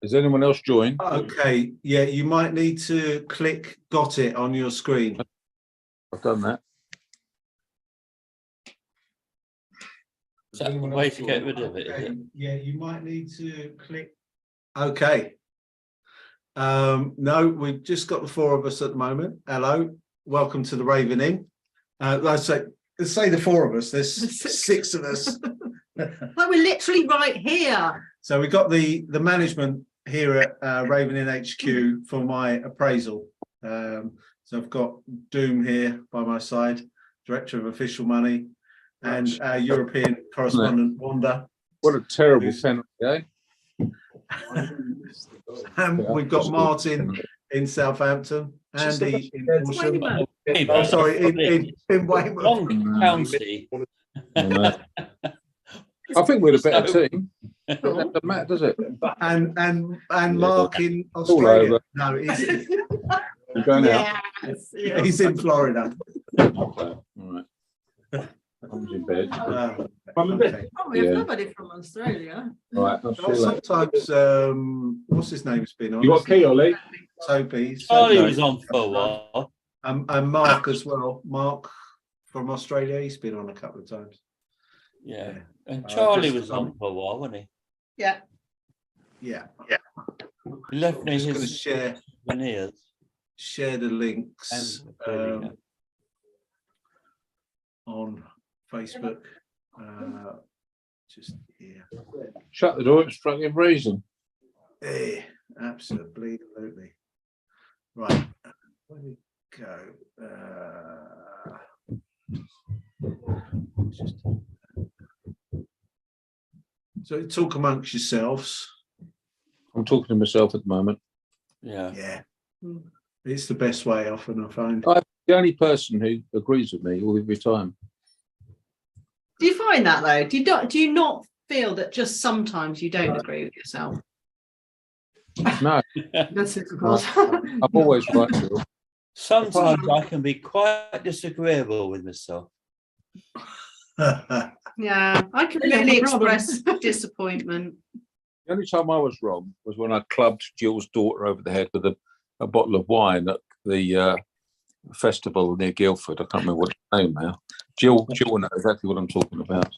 Has anyone else joined? Okay, yeah, you might need to click "Got it" on your screen. I've done that. Is that the way to get rid of it, is Okay, it? yeah, you might need to click. Okay. No, we've just got the four of us at the moment. Hello, welcome to the Raven Inn. Let's say the four of us. There's six of us. Well, we're literally right here. So we've got the management here at Raven Inn HQ for my appraisal. So I've got Doom here by my side, Director of Official Money, and our European correspondent, Wanda. What a terrible penalty, eh? And we've got Martin in Southampton, Andy in Horsham. Oh, sorry, in Weymouth. Wrong county. I think we're a better team. That doesn't matter, does it? And Mark in Australia. No, he's We're going out. Yes. he's in Florida. All right. I'm in bed. Okay. Oh, we have Yeah. nobody from Australia. All right. I'll see you later. Sometimes, what's his name's been on? You got key, Ollie? Toby's. Charlie was on for a while. And Mark as well. Mark from Australia, he's been on a couple of times. Yeah. And Charlie just was on for a while, wasn't he? Yeah. Yeah. He left me I'm just going to his souvenirs. share the links And on Facebook. Just here. Shut the door. It's fucking reason. Absolutely. Right. Where we go? So talk amongst yourselves. I'm talking to myself at the moment. yeah. Yeah. It's the best way often, I find. I'm the only person who agrees with me all every time. Do you find that though? Do you not feel that just sometimes you don't agree with yourself? No, That's it, of course. I'm always right. Bill. Sometimes I can be quite disagreeable with myself. Yeah, I can really express disappointment. The only time I was wrong was when I clubbed Jill's daughter over the head with a bottle of wine at the festival near Guildford. I can't remember what it's name now. Jill will know exactly what I'm talking about.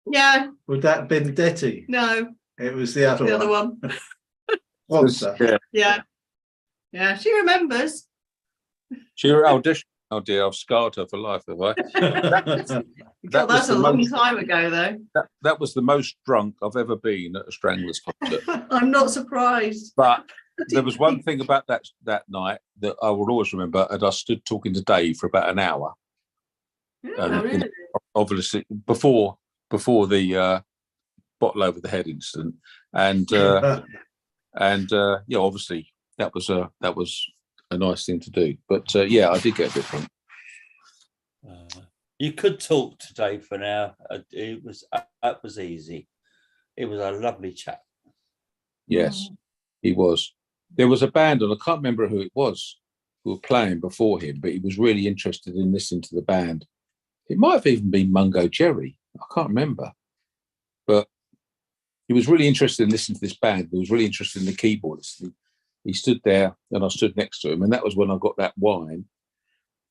Yeah, Would that have been Detty? no, It was the other the one. other one. Sponsor. Yeah. Yeah, she remembers. She auditioned. Oh dear, I've scarred her for life, have I? God, was that's a the long most- time ago, though. That was the most drunk I've ever been at a Stranglers concert. I'm not surprised. But there was one thing about that night that I will always remember, and I stood talking to Dave for about an hour. Yeah, really. Obviously, before the bottle over the head incident, and yeah, obviously that was a nice thing to do. But yeah, I did get a bit drunk. You could talk today for an hour. That was easy. It was a lovely chat. Yes, he was. There was a band, and I can't remember who it was who were playing before him, but he was really interested in listening to the band. It might have even been Mungo Jerry. I can't remember. But he was really interested in listening to this band. He was really interested in the keyboardist. He stood there and I stood next to him. And that was when I got that wine,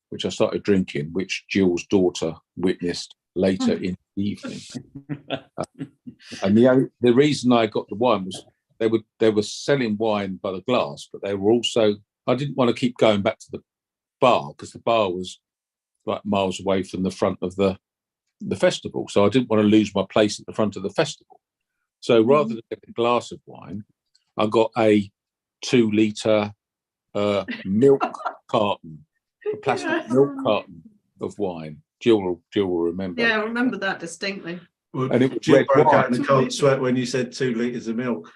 which I started drinking, which Jill's daughter witnessed later in the evening. And the reason I got the wine was they were selling wine by the glass, but they were also, I didn't want to keep going back to the bar because the bar was like miles away from the front of the festival. So I didn't want to lose my place at the front of the festival. So rather than get a glass of wine, I got a 2-litre milk carton, a plastic milk carton of wine. Jill will remember. Yeah, I remember that distinctly. And it was Jill red broke wine. out in a cold sweat when you said 2 litres of milk.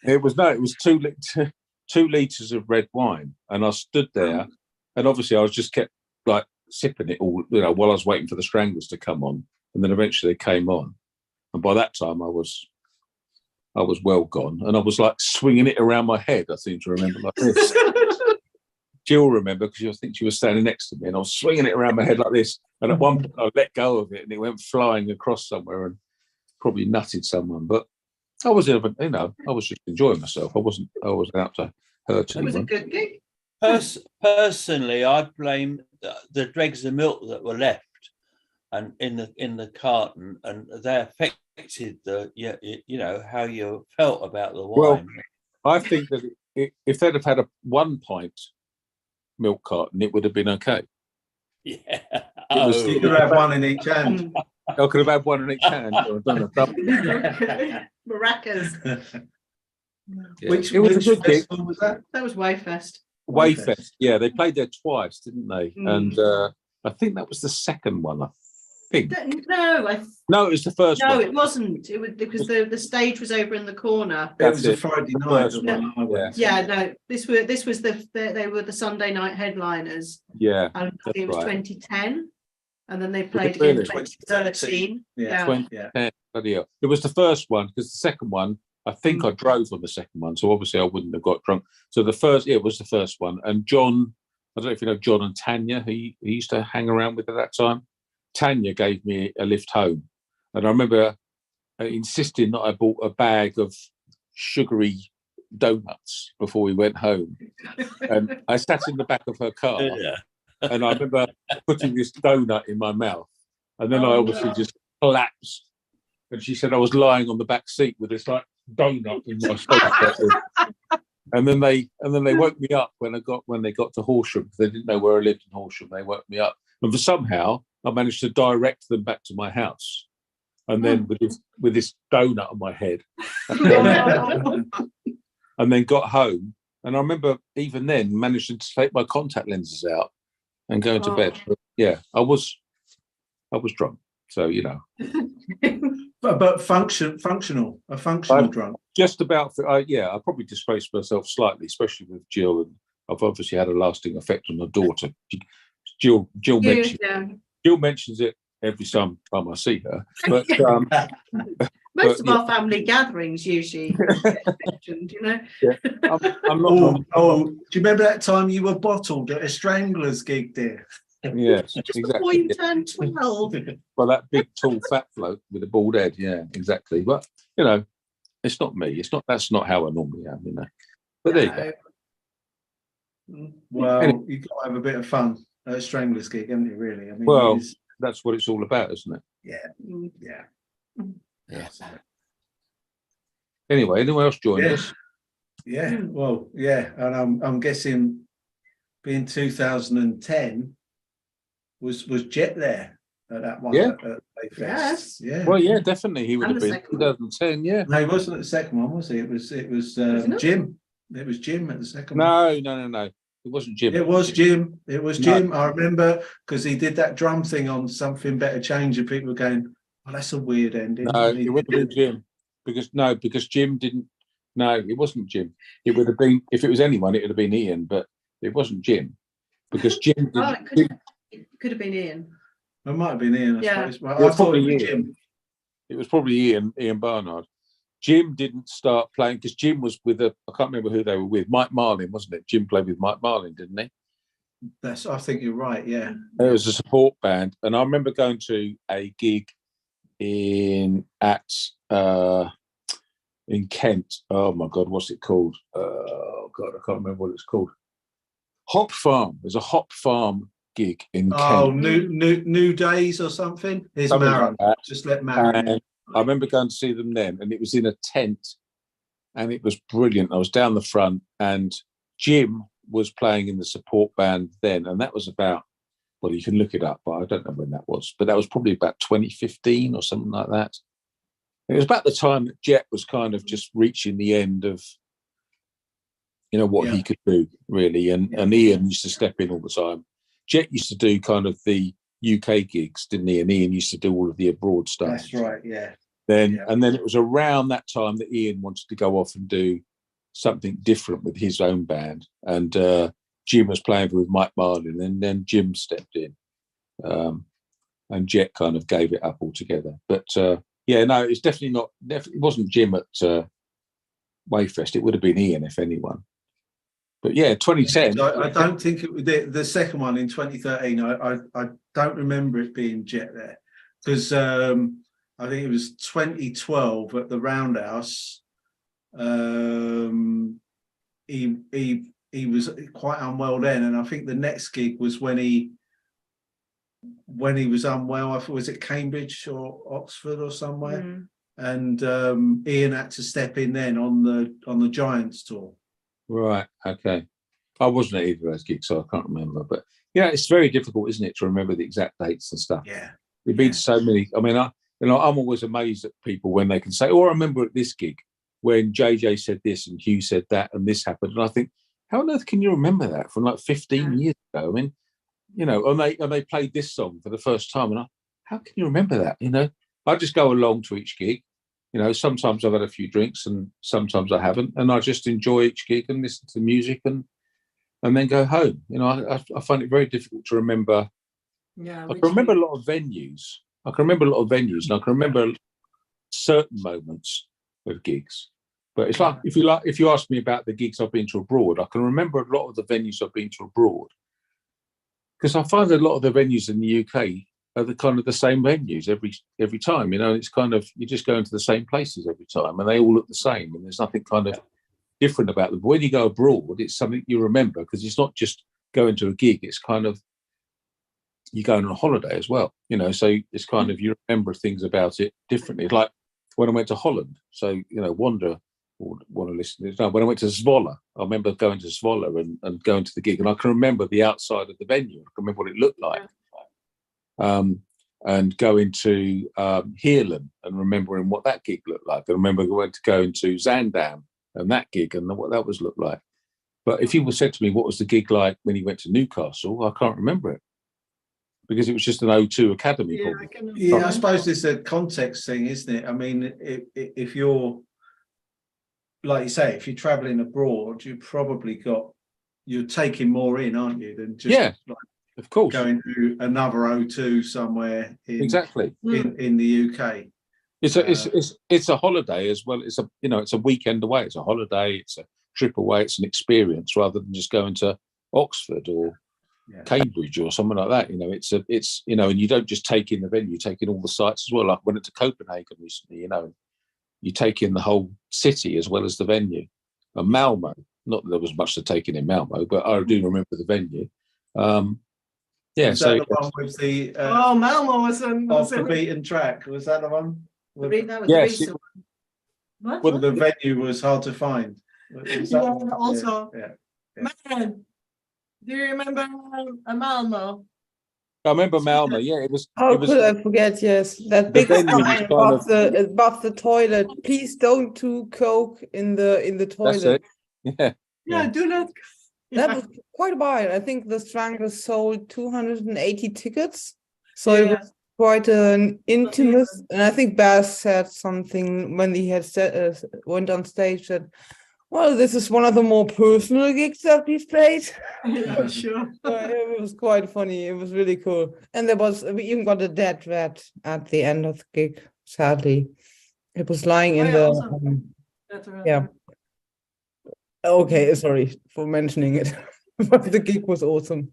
It was 2 litres of red wine, and I stood there, and obviously I was just kept like sipping it all, while I was waiting for the Stranglers to come on, and then eventually they came on, and by that time I was well gone, and I was like swinging it around my head. I seem to remember like this. Jill remember because I think she was standing next to me, and I was swinging it around my head like this, and at one point I let go of it, and it went flying across somewhere and probably nutted someone, but I was, I was just enjoying myself. I wasn't out to hurt It was a anyone. good gig. Personally, I'd blame the dregs of milk that were left and in the carton, and they affected how you felt about the Well, wine. I think that if they'd have had a 1 pint milk carton, it would have been okay. Yeah. was- You could have one in each hand. I could have had one in each hand. Or done a double. Maracas. Yeah. Which It was a good gig. festival was that? That was Wayfest. Wayfest. Yeah, they played there twice, didn't they? Mm. And I think that was the second one. I think. No, No, it was the first no, one. it wasn't. It was because the stage was over in the corner. It was That's a it. Friday night. First the one I went to. Yeah, no, this was they were the Sunday night headliners, Yeah. and it was right. 2010, and then they played really? in 2013. Yeah. Twen- Yeah. Bloody hell. It was the first one because the second one, I think I drove on the second one, so obviously I wouldn't have got drunk. So it was the first one. And John, I don't know if you know John and Tanya, who he used to hang around with at that time. Tanya gave me a lift home, and I remember insisting that I bought a bag of sugary donuts before we went home. And I sat in the back of her car, Yeah. and I remember putting this donut in my mouth, and then I obviously just collapsed. And she said I was lying on the back seat with this like donut in my stomach. And then they woke me up when they got to Horsham, because they didn't know where I lived in Horsham. They woke me up, and somehow I managed to direct them back to my house. And then with this donut on my head, and then got home. And I remember even then managing to take my contact lenses out and go into bed. But yeah, I was drunk, so But functional drunk. just about. I probably disgraced myself slightly, especially with Jill, and I've obviously had a lasting effect on her daughter. Jill mentions it every time I see her, but Most of yeah. our family gatherings usually get mentioned, I'm not. Do you remember that time you were bottled at a Stranglers gig there? Yes, just exactly. before you turned 12. Well, that big, tall, fat bloke with a bald head. Yeah, exactly. But it's not me. That's not how I normally am. But there you go. Well, Anyway. you've got to have a bit of fun at a Stranglers gig, haven't you, really? I mean, Well, that's what it's all about, isn't it? yeah. Yes. Anyway, anyone else join us? Yeah, well, yeah. And I'm guessing being 2010 was Jet there at that one. Yeah. At Wayfest. Yes. Yeah. Well, yeah, definitely. He would And have the been second 2010. Yeah. No, he wasn't at the second one, was he? It was it? Jim. It was Jim at the second one. No. It wasn't Jim. It was Jim. It was No. Jim. I remember because he did that drum thing on Something Better Change, and people were going, "Oh, that's a weird ending." No, And he it would have been Jim. Because Jim didn't. No, it wasn't Jim. It would have been, if it was anyone, it would have been Ian, but it wasn't Jim. Because Jim Oh, didn't. it could have been Ian. It might have been Ian. I Yeah. suppose. Well, Yeah, I thought it probably was Ian. Jim. It was probably Ian Barnard. Jim didn't start playing because Jim was with I can't remember who they were with. Mike Marlin, wasn't it? Jim played with Mike Marlin, didn't he? I think you're right. Yeah. It was a support band, and I remember going to a gig in Kent. Oh my God, what's it called? Oh God, I can't remember what it's called. Hop Farm. There's a Hop Farm gig in Oh, Kent. new days or something. Here's Something Maron. like that. Just let Maron. in. And I remember going to see them then, and it was in a tent, and it was brilliant. I was down the front, and Jim was playing in the support band then, and that was about, well, you can look it up, but I don't know when that was, but that was probably about 2015 or something like that. It was about the time that Jet was kind of just reaching the end of, what he could do, really, and Ian used to step in all the time. Jet used to do kind of the UK gigs, didn't he? And Ian used to do all of the abroad stuff. That's right. Yeah. And then it was around that time that Ian wanted to go off and do something different with his own band, and Jim was playing with Mike Marlin, and then Jim stepped in, and Jet kind of gave it up altogether. But it's definitely it wasn't Jim at Wayfest. It would have been Ian, if anyone. But yeah, 2010. I don't think it was the second one in 2013. I don't remember it being Jet there because I think it was 2012 at the Roundhouse. He was quite unwell then, and I think the next gig was when he was unwell. I thought, was it Cambridge or Oxford or somewhere? Mm. And Ian had to step in then on the Giants tour. Right. Okay. I wasn't at either of those gigs, so I can't remember. But yeah, it's very difficult, isn't it, to remember the exact dates and stuff. Yeah. We've been to so many. I mean, I'm always amazed at people when they can say, "Oh, I remember at this gig when JJ said this and Hugh said that and this happened." And I think, how on earth can you remember that from like 15 years ago? I mean, and they played this song for the first time, and how can you remember that? I just go along to each gig. Sometimes I've had a few drinks and sometimes I haven't, and I just enjoy each gig and listen to music and then go home. I find it very difficult to remember. Yeah, I can remember a lot of venues. And I can remember certain moments of gigs. But it's like if you ask me about the gigs I've been to abroad, I can remember a lot of the venues I've been to abroad, because I find a lot of the venues in the UK are the kind of the same venues every time. It's kind of, you just go into the same places every time, and they all look the same, and there's nothing kind of different about them. But when you go abroad, it's something you remember, because it's not just going to a gig, it's kind of, you go on a holiday as well, so it's kind of, you remember things about it differently. Like when I went to Holland, so Wander or want to listen to it. When I went to Zwolle, I remember going to Zwolle and going to the gig, and I can remember the outside of the venue. I can remember what it looked like. And going to Heerlen and remembering what that gig looked like. I remember going to Zaandam and that gig and what that was looked like. But if you said to me, what was the gig like when he went to Newcastle, I can't remember it, because it was just an O2 Academy. I suppose it's a context thing, isn't it? I mean, if you're, like you say, if you're traveling abroad, you're taking more in, aren't you, than just of course, going to another O2 somewhere in the UK. It's a holiday as well. It's a weekend away. It's a holiday. It's a trip away. It's an experience rather than just going to Oxford or Cambridge or something like that. And you don't just take in the venue, you take in all the sites as well. Like I went to Copenhagen recently, you take in the whole city as well as the venue. And Malmo, not that there was much to take in Malmo, but I do remember the venue. Was that the one with the Malmo was off the beaten track? Was that the one? Yes. Well, the venue was hard to find. Also. Man, do you remember Malmo? I remember Malmo. Yeah, it was. How could I forget? Yes, that big sign above the toilet. Please don't do coke in the toilet. That's it. Yeah, do not. That was quite a while. I think the Stranglers sold 280 tickets, so it was quite an intimate. And I think Baz said something when he had went on stage that, well, this is one of the more personal gigs that we've played. Yeah, sure. It was quite funny. It was really cool. And we even got a dead rat at the end of the gig, sadly. It was lying in the... yeah. Okay, sorry for mentioning it. But the gig was awesome.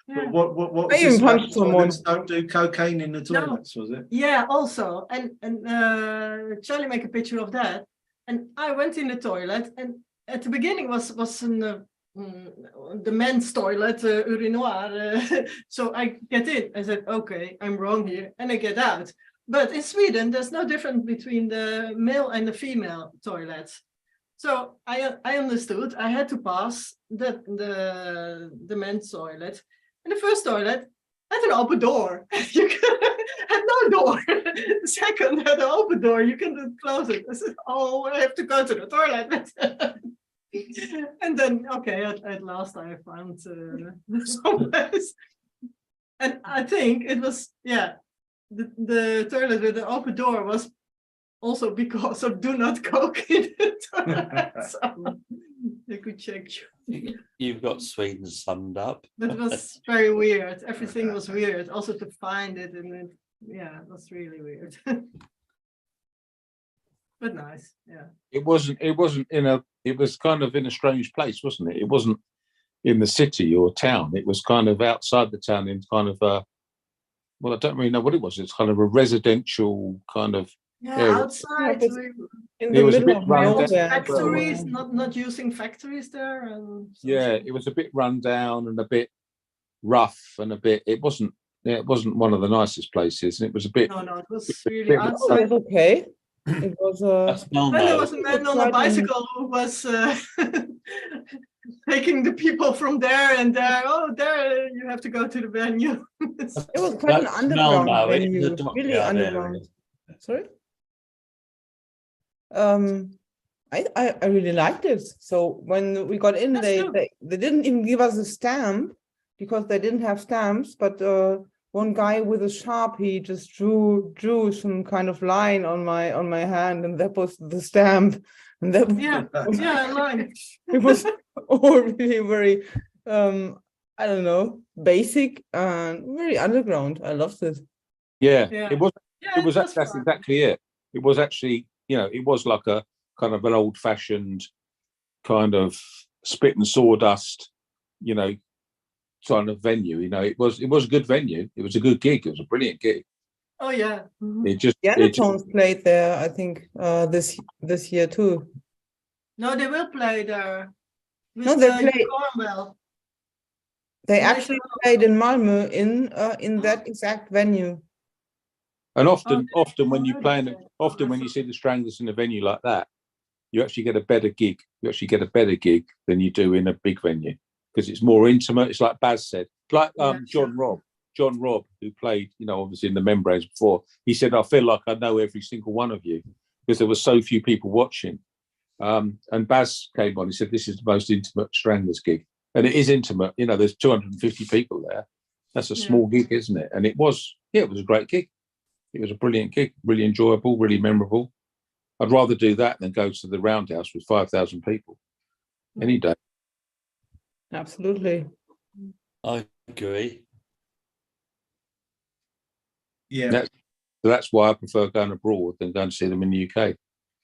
Yeah. What I even punched someone. Don't do cocaine in the toilets, was it? Yeah, also. And Charlie make a picture of that. And I went in the toilet, and at the beginning was the men's toilet, urinoir. So I get in. I said, okay, I'm wrong here, and I get out. But in Sweden, there's no difference between the male and the female toilets. So I understood. I had to pass the men's toilet, and the first toilet had an open door. You had no door. The second had an open door. You can close it. I said, "Oh, I have to go to the toilet." And then, okay, at last I found some place. And I think it was the toilet with the open door was also because of do not coke in the toilet. So they could check you. You've got Sweden summed up. But it was very weird. Everything was weird. Also to find it, and it was really weird. But nice, yeah. It was kind of in a strange place, wasn't it? It wasn't in the city or town. It was kind of outside the town in kind of well, I don't really know what it was. It's kind of a residential kind of Yeah, area. outside. Yeah, but in It the was a middle bit of run nowhere. down. factories, so, not using factories there. And Yeah, it was a bit run down and a bit rough and a bit. It wasn't. Yeah, it wasn't one of the nicest places, and it was a bit. no, it was really bit- oh, outside. it was okay. It was That's And there Malmo. was a man on a Quite bicycle who was taking the people from there and there. Oh, there you have to go to the venue. It was quite an That's underground Malmo, it's venue, the really dockyard underground. area. Sorry. I really liked it. So when we got in, That's they, true. they didn't even give us a stamp because they didn't have stamps. But one guy with a Sharpie just drew some kind of line on my hand, and that was the stamp. And that was, yeah, line. it was all really very I don't know, basic and very underground. I loved it. Yeah, Yeah. it was. Yeah, It was. was That's fun. exactly it. It was actually. It was like a kind of an old-fashioned kind of spit and sawdust. Kind of venue. It was a good venue. It was a good gig. It was a brilliant gig. Oh yeah. Mhm. It just. The It just Undertones played there, I think, this year too. No, they will play there. With No, they Hugh play- Cornwell. They They actually should- played in Malmö in that exact venue. and often when you Oh, play, okay. often when you see the Stranglers in a venue like that, you actually get a better gig. You actually get a better gig than you do in a big venue because it's more intimate. It's like Baz said, like Yeah, John Robb, who played, obviously in the Membranes before. He said, "I feel like I know every single one of you because there were so few people watching." And Baz came on. He said, "This is the most intimate Stranglers gig," and it is intimate. There's 250 people there. That's a Yeah. small gig, isn't it? And it was a great gig. It was a brilliant gig, really enjoyable, really memorable. I'd rather do that than go to the Roundhouse with 5,000 people any day. Absolutely. I agree. Yeah. So that's why I prefer going abroad than going to see them in the UK.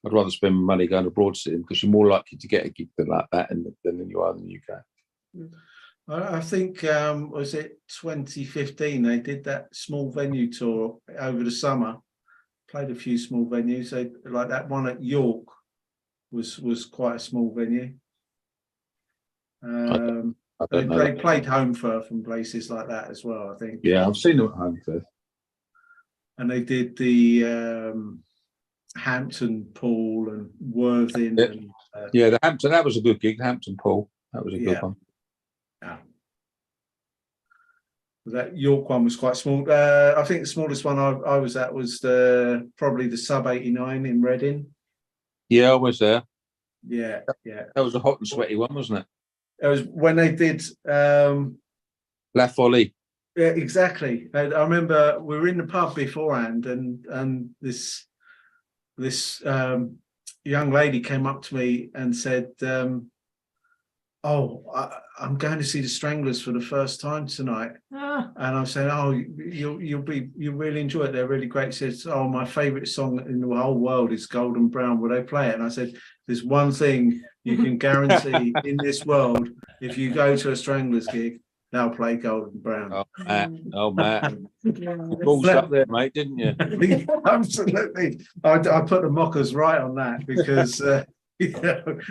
I'd rather spend my money going abroad to see them because you're more likely to get a gig like that than you are in the UK. I think was it 2015? They did that small venue tour over the summer. Played a few small venues. They like that one at York was quite a small venue. I don't know. They played Home Firth and places like that as well, I think. Yeah, I've seen them at home first. And they did the Hampton Pool and Worthing. Yeah. And, Yeah, the Hampton, that was a good gig. The Hampton Pool, that was a good Yeah. one. yeah. That York one was quite small. I think the smallest one I was at was probably the Sub 89 in Reading. Yeah, I was there. Yeah. That was a hot and sweaty one, wasn't it? It was when they did. La Folie. Yeah, exactly. I remember we were in the pub beforehand, and this young lady came up to me and said, I'm going to see the Stranglers for the first time tonight. Ah, And I said, "Oh, you'll really enjoy it. They're really great." She says, "Oh, my favourite song in the whole world is Golden Brown. Will they play it?" And I said, "There's one thing you can guarantee in this world: if you go to a Stranglers gig, they'll play Golden Brown." Oh, Matt. yeah, You ballsed up there, mate, didn't you? Absolutely. I put the mockers right on that because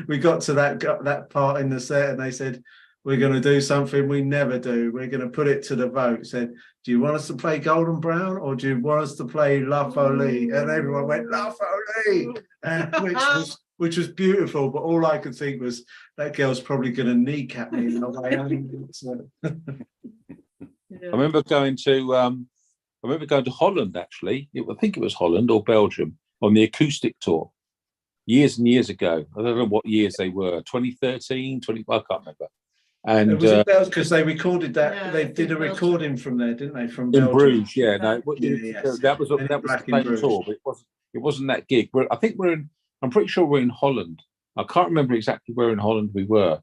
we got to that part in the set and they said, "We're going to do something we never do. We're going to put it to the vote." Said, "Do you want us to play Golden Brown or do you want us to play La Folie?" And everyone went La Folie, which was beautiful. But all I could think was that girl's probably going to kneecap me in the way home. So, I remember going to Holland, actually. I think it was Holland or Belgium on the acoustic tour years and years ago. I don't know what years they were, 2013, I can't remember. And it was in Belgium because they recorded that. Yeah, They I did think a Belgium. recording from there, didn't they? From in Belgium. Bruges, yeah. No, Yes. that was And in the Black in same Bruges. tour, but it wasn't that gig. I'm pretty sure we're in Holland. I can't remember exactly where in Holland we were.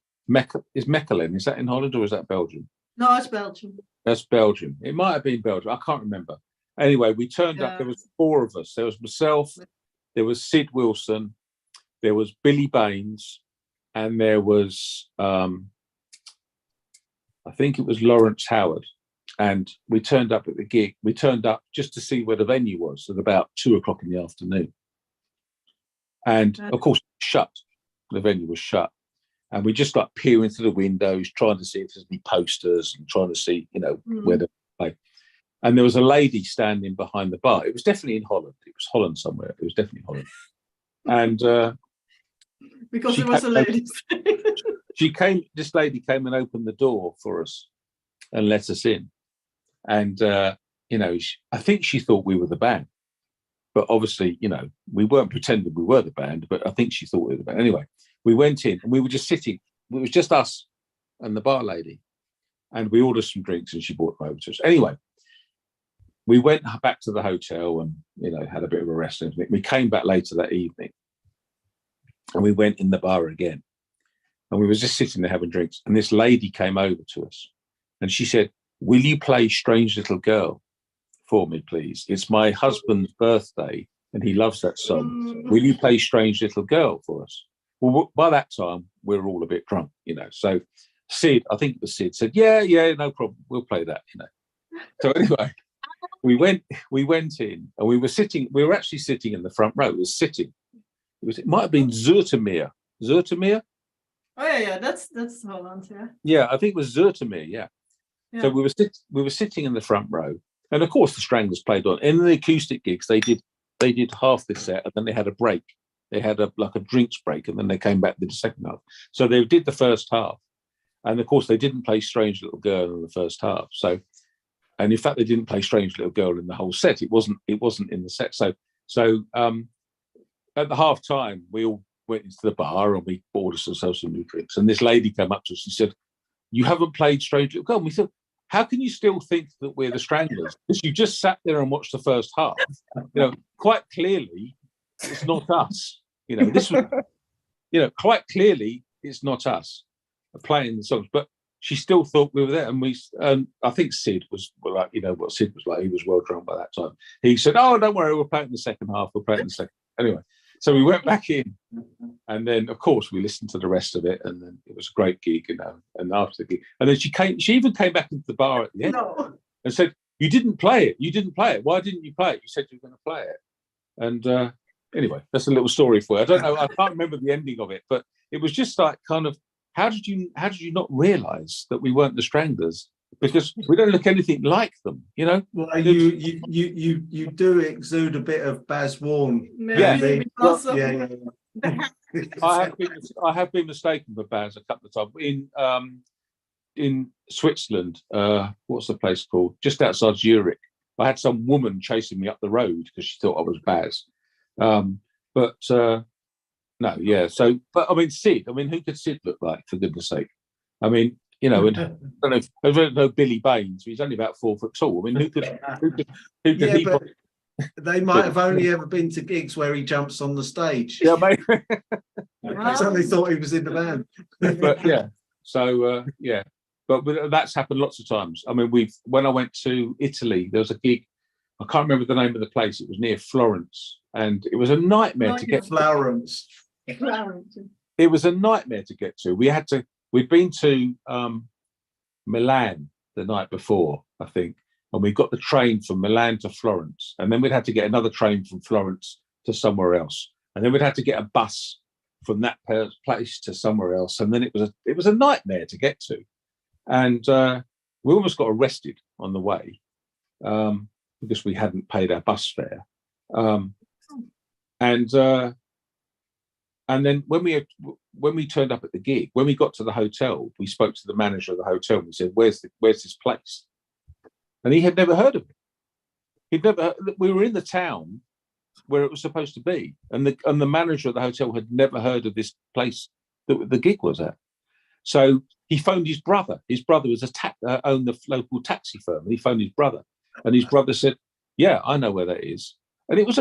Is Mechelen? Is that in Holland or is that Belgium? no, it's Belgium. That's Belgium. It might have been Belgium. I can't remember. Anyway, we turned up. Yeah. There was four of us. There was myself. There was Sid Wilson. There was Billy Baines, and there was I think it was Lawrence Howard. and we turned up at the gig. We turned up just to see where the venue was at about 2:00 in the afternoon. And of course, shut. The venue was shut. And we just like peering through the windows, trying to see if there's any posters and trying to see, where to play. And there was a lady standing behind the bar. It was definitely in Holland. It was Holland somewhere. It was definitely Holland. And because it was a lady. This lady came and opened the door for us and let us in. And, I think she thought we were the band. But obviously, we weren't pretending we were the band, but I think she thought we were the band. Anyway, we went in and we were just sitting. It was just us and the bar lady. And we ordered some drinks and she brought them over to us. Anyway, we went back to the hotel and, had a bit of a rest. And we came back later that evening and we went in the bar again. And we were just sitting there having drinks. And this lady came over to us and she said, "Will you play Strange Little Girl for me, please? It's my husband's birthday and he loves that song. Will you play Strange Little Girl for us?" Well, by that time, we were all a bit drunk, So Sid, I think it was Sid, said, yeah, no problem. We'll play that, So anyway, we went in and we were actually sitting in the front row. It might have been Zoetermeer. Zoetermeer? Oh yeah, that's Holland, yeah. Yeah, I think it was Zoetermeer, yeah. So we were sitting in the front row. And of course the Stranglers played on. In the acoustic gigs, they did half the set and then they had a break. They had a drinks break and then they came back to the second half. So they did the first half. And of course they didn't play Strange Little Girl in the first half. So, and in fact they didn't play Strange Little Girl in the whole set. It wasn't in the set. So at the half time we all went into the bar and we bought ourselves some new drinks. And this lady came up to us and said, "You haven't played Strange Little Girl." And we thought, how can you still think that we're the Stranglers? Because you just sat there and watched the first half. Quite clearly, it's not us. This was, quite clearly, it's not us playing the songs. But she still thought we were there. And I think Sid was like, what Sid was like. He was well drunk by that time. He said, "Oh, don't worry, we're playing the second half. We're playing the second." Anyway, so we went back in, and then of course we listened to the rest of it, and then it was a great gig, And after the gig, and then she even came back into the bar at the end and said, "You didn't play it. You didn't play it. Why didn't you play it? You said you were going to play it." And anyway, that's a little story for you. I don't know. I can't remember the ending of it, but it was just like kind of, how did you not realise that we weren't the Stranglers? Because we don't look anything like them, Well, you do exude a bit of Baz Warne. Yeah. I have been mistaken for Baz a couple of times in Switzerland. What's the place called? Just outside Zurich. I had some woman chasing me up the road because she thought I was Baz. No, yeah. So, but I mean, Sid. I mean, who could Sid look like? For goodness' sake. I mean, and I don't know Billy Baines. He's only about 4 foot tall. I mean, who could he? But they might have only ever been to gigs where he jumps on the stage. Yeah, maybe. So they thought he was in the band. But yeah, so yeah, but that's happened lots of times. I mean, when I went to Italy, there was a gig. I can't remember the name of the place. It was near Florence, and it was a nightmare to get. Florence. It was a nightmare to get to. We'd been to Milan the night before, I think, and we got the train from Milan to Florence, and then we'd had to get another train from Florence to somewhere else, and then we'd had to get a bus from that place to somewhere else, and then it was a nightmare to get to, and we almost got arrested on the way because we hadn't paid our bus fare, and then when we turned up at the gig, when we got to the hotel, we spoke to the manager of the hotel. And we said, "Where's this place?" And he had never heard of it. We were in the town where it was supposed to be, and the manager of the hotel had never heard of this place that the gig was at. So he phoned his brother. His brother was owned the local taxi firm, and he phoned his brother, and his brother said, "Yeah, I know where that is." And it was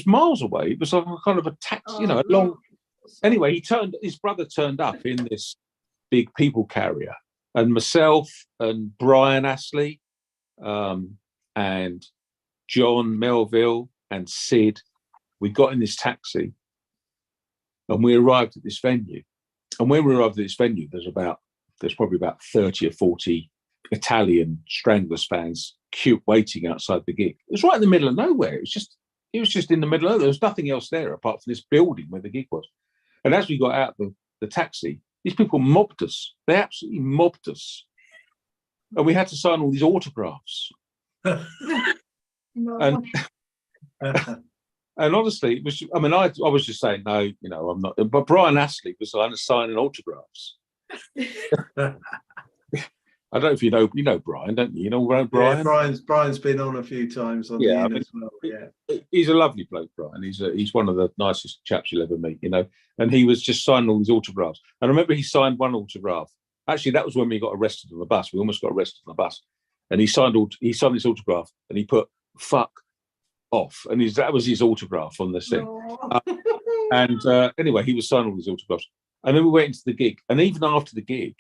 miles away. It was like a kind of a taxi, a long. Anyway, his brother turned up in this big people carrier, and myself and Brian Astley, and John Melville and Sid, we got in this taxi, and we arrived at this venue. And when we arrived at this venue, there's probably about 30 or 40 Italian Stranglers fans waiting outside the gig. It was right in the middle of nowhere. It was just in the middle of there was nothing else there apart from this building where the gig was. And as we got out the taxi, these people mobbed us. They absolutely mobbed us. And we had to sign all these autographs. No. And and honestly, it was. I mean, I was just saying no. You know, I'm not. But Brian Astley was signing autographs. I don't know if you know Brian, don't you? You know Brian. Yeah, Brian's been on a few times on Yeah, the I in mean, as well. Yeah, he's a lovely bloke, Brian. He's one of the nicest chaps you'll ever meet. You know, and he was just signing all these autographs. And I remember he signed one autograph. Actually, that was when we got arrested on the bus. We almost got arrested on the bus, and he signed this autograph, and he put "fuck off," and that was his autograph on the thing. No. And anyway, he was signing all these autographs, and then we went into the gig, and even after the gig,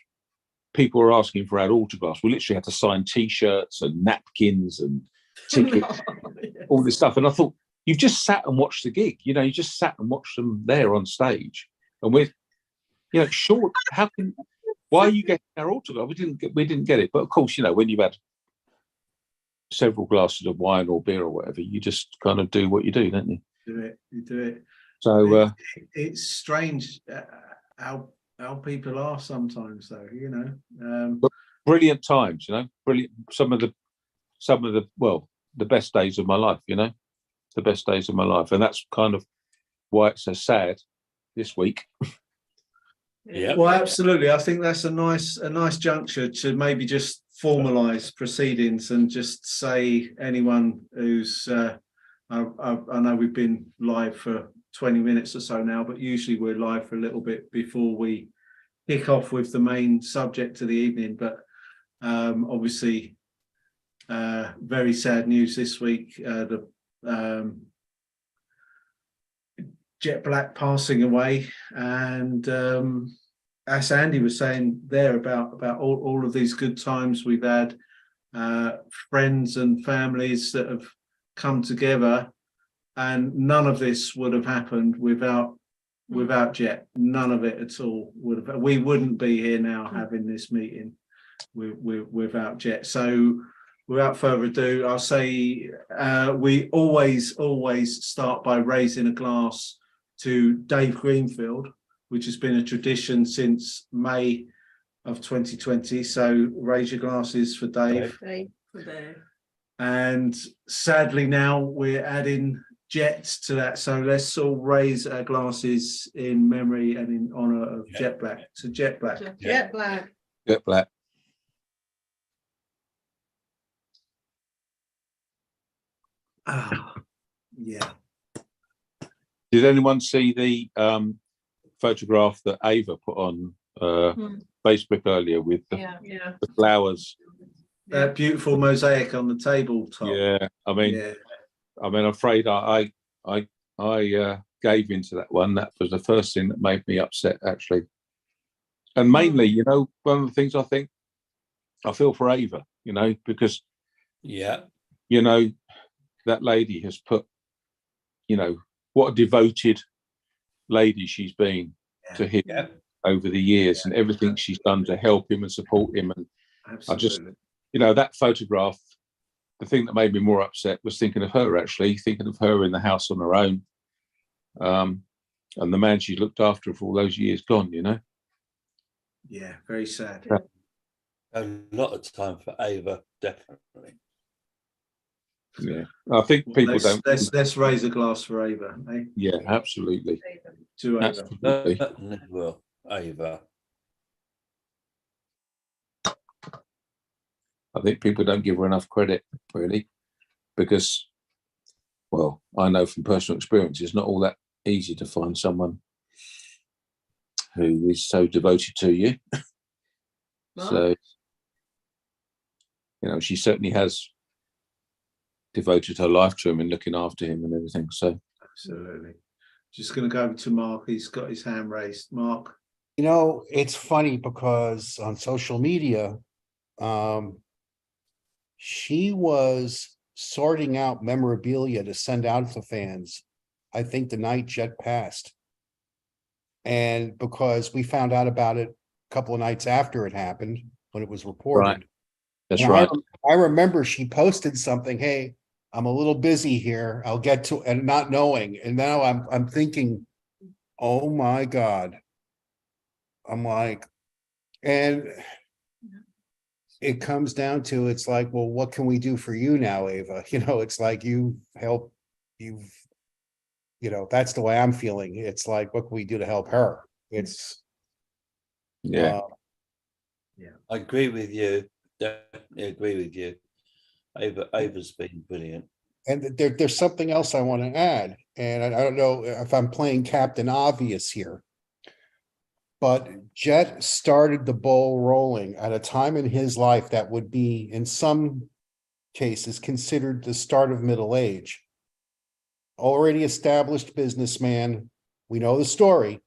people were asking for our autographs. We literally had to sign T-shirts and napkins and tickets, all this stuff. And I thought, you've just sat and watched the gig. You know, you just sat and watched them there on stage, and we're, you know, sure. Why are you getting our autograph? We didn't get it. But of course, you know, when you've had several glasses of wine or beer or whatever, you just kind of do what you do, don't you? you do it. So It's strange how people are sometimes, though. You know, brilliant times, you know, brilliant. Some of the the best days of my life, you know, the best days of my life, and that's kind of why it's so sad this week. Yeah. Well, absolutely. I think that's a nice juncture to maybe just formalise proceedings and just say anyone who's. I know we've been live for 20 minutes or so now, but usually we're live for a little bit before we kick off with the main subject of the evening. But obviously, very sad news this week. The Jet Black passing away, and as Andy was saying there about all of these good times we've had, friends and families that have come together, and none of this would have happened without Jet. None of it at all would have. We wouldn't be here now having this meeting without Jet. So without further ado, I'll say we always start by raising a glass to Dave Greenfield, which has been a tradition since May of 2020. So raise your glasses for Dave. And sadly now we're adding Jet to that. So let's all raise our glasses in memory and in honour of Jet Black. So Jet Black. Jet Black. Jet Black. Ah, yeah. Did anyone see the photograph that Ava put on Facebook earlier with the flowers? That beautiful mosaic on the tabletop. Yeah, I mean, I'm afraid I gave into that one. That was the first thing that made me upset, actually. And mainly, you know, one of the things I think I feel for Ava, you know, because you know, that lady has put, you know, what a devoted lady she's been to him over the years, and everything she's done to help him and support him. And Absolutely. I just, you know, that photograph, the thing that made me more upset was thinking of her, actually, thinking of her in the house on her own. And the man she looked after for all those years gone, you know? Yeah, very sad. A lot of time for Ava, definitely. Yeah, I think people Let's raise a glass for Ava, eh? Yeah, absolutely. To Ava. Absolutely. Certainly will, Ava. I think people don't give her enough credit, really, because, well, I know from personal experience, it's not all that easy to find someone who is so devoted to you. So, you know, she certainly has devoted her life to him and looking after him and everything. So, absolutely. Just going to go over to Mark. He's got his hand raised. Mark. You know, it's funny because on social media, she was sorting out memorabilia to send out to fans, I think the night Jet passed. And because we found out about it a couple of nights after it happened, when it was reported. That's And right. I remember she posted something, hey, I'm a little busy here. I'll get to, and not knowing. And now I'm thinking, oh my God. I'm like, and it comes down to, it's like, well, what can we do for you now, Ava? You know, it's like you help, you've, you know, that's the way I'm feeling. It's like, what can we do to help her? It's, Yeah. I agree with you. Definitely agree with you. Ava's been brilliant. and there's something else I want to add, and I don't know if I'm playing Captain Obvious here. But Jet started the ball rolling at a time in his life that would be, in some cases, considered the start of middle age. Already established businessman, we know the story.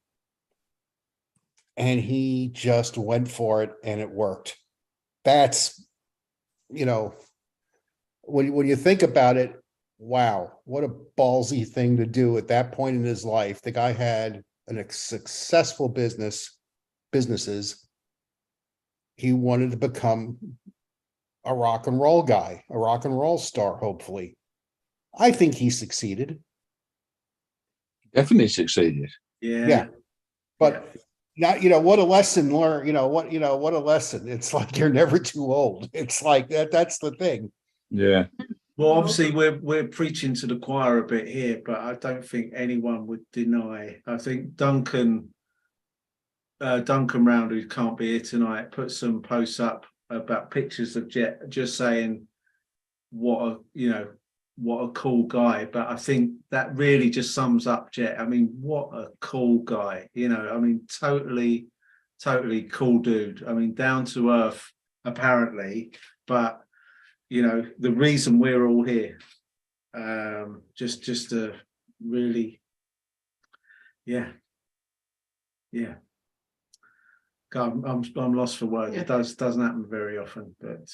And he just went for it and it worked. That's, you know, when you think about it, wow, what a ballsy thing to do at that point in his life. The guy had a successful businesses. He wanted to become a rock and roll guy, a rock and roll star, hopefully. I think he succeeded. Definitely succeeded. Yeah. But not, you know, what a lesson learned, what a lesson. It's like you're never too old. It's like that's the thing. Yeah. Well, obviously we're preaching to the choir a bit here, but I don't think anyone would deny. I think Duncan Round, who can't be here tonight, put some posts up about pictures of Jet, just saying what a cool guy. But I think that really just sums up Jet. I mean, what a cool guy. I mean, totally cool dude. I mean, down to earth, apparently, but the reason we're all here, just to really, yeah. God, I'm lost for words. Yeah. It doesn't happen very often, but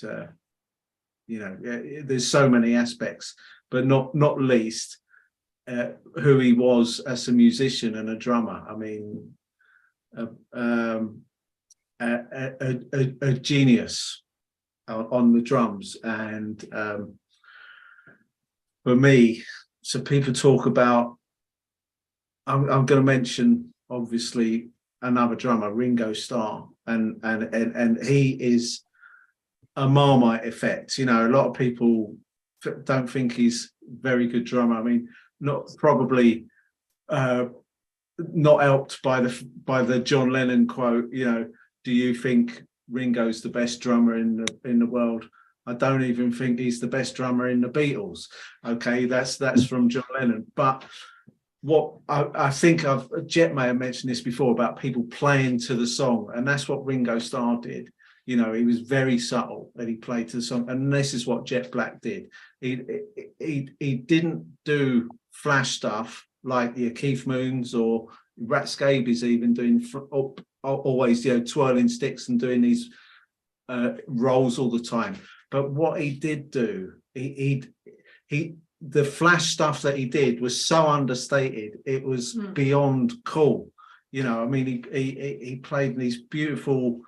there's so many aspects, but not least who he was as a musician and a drummer. I mean, a genius on the drums. And for me, so people talk about, I'm going to mention obviously another drummer, Ringo Starr, and he is a Marmite effect. A lot of people don't think he's a very good drummer. I mean, not probably not helped by the John Lennon quote, do you think Ringo's the best drummer in the world? I don't even think he's the best drummer in the Beatles. Okay, that's from John Lennon. But what I think Jet may have mentioned this before about people playing to the song, and that's what Ringo Starr did. He was very subtle that he played to the song, and this is what Jet Black did. He didn't do flash stuff like the Keith Moons or Rat Scabies, even doing always twirling sticks and doing these rolls all the time. But what he did do, the flash stuff that he did was so understated, it was beyond cool. I mean, he played these beautiful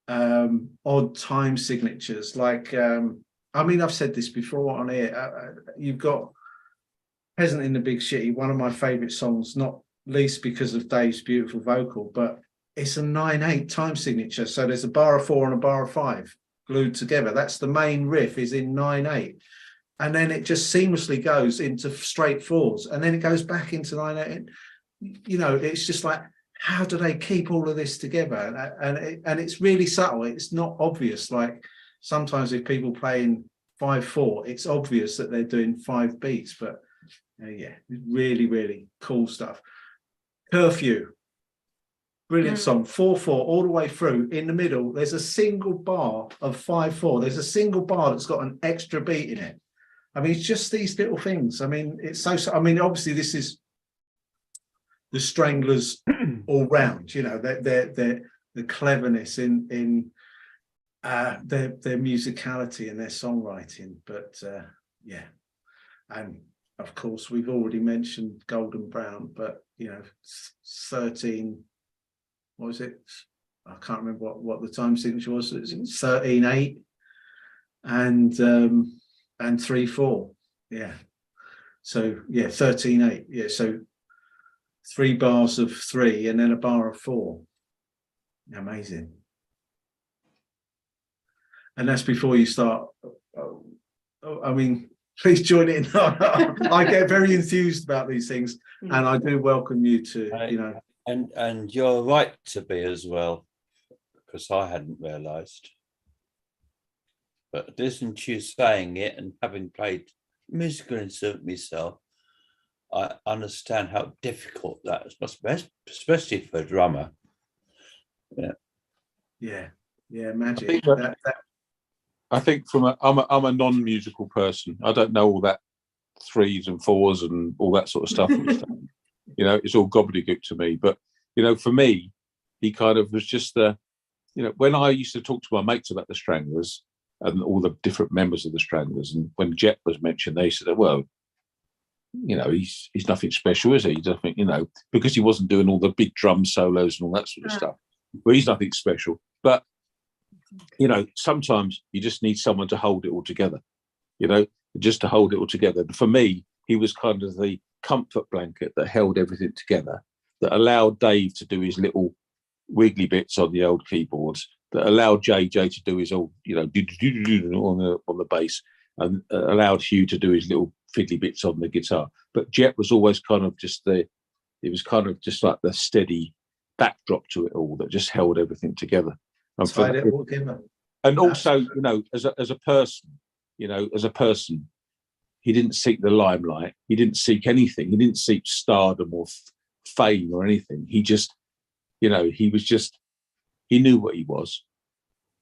odd time signatures, like I mean, I've said this before on here. You've got Peasant in the Big City, one of my favorite songs, not least because of Dave's beautiful vocal, but it's a 9/8 time signature. So there's a bar of 4 and a bar of 5 glued together. That's the main riff, is in 9/8. And then it just seamlessly goes into straight 4s, and then it goes back into 9/8. It's just like, how do they keep all of this together? And it's really subtle. It's not obvious. Like sometimes if people playing 5/4, it's obvious that they're doing 5 beats. But really, really cool stuff. Curfew, brilliant song. 4/4 all the way through. In the middle, there's a single bar of 5/4. There's a single bar that's got an extra beat in it. I mean, it's just these little things. I mean, it's so. I mean, obviously, this is the Stranglers all round. The cleverness in their musicality and their songwriting. But and of course, we've already mentioned Golden Brown. But 13. What was it? I can't remember what the time signature was. It's 13/8. and 3/4. Yeah. So yeah, 13/8. Yeah. So 3 bars of 3 and then a bar of 4. Amazing. And that's before you start. I mean, please join in. I get very enthused about these things, and I do welcome you to, And you're right to be as well, because I hadn't realised. But listening to you saying it and having played musical instrument myself, I understand how difficult that must be, especially for a drummer. Yeah, magic. I think I think I'm a non-musical person. I don't know all that 3s and 4s and all that sort of stuff. It's all gobbledygook to me. But for me, he kind of was just when I used to talk to my mates about the Stranglers and all the different members of the Stranglers, and when Jet was mentioned, they said, "Well, he's nothing special, is he? He's nothing, because he wasn't doing all the big drum solos and all that sort of stuff. Well, he's nothing special, but." Sometimes you just need someone to hold it all together, just to hold it all together. For me, he was kind of the comfort blanket that held everything together, that allowed Dave to do his little wiggly bits on the old keyboards, that allowed JJ to do his old, on the bass, and allowed Hugh to do his little fiddly bits on the guitar. But Jet was always kind of just it was kind of just like the steady backdrop to it all that just held everything together. And also, as a person, he didn't seek the limelight. He didn't seek anything. He didn't seek stardom or fame or anything. He just, he knew what he was.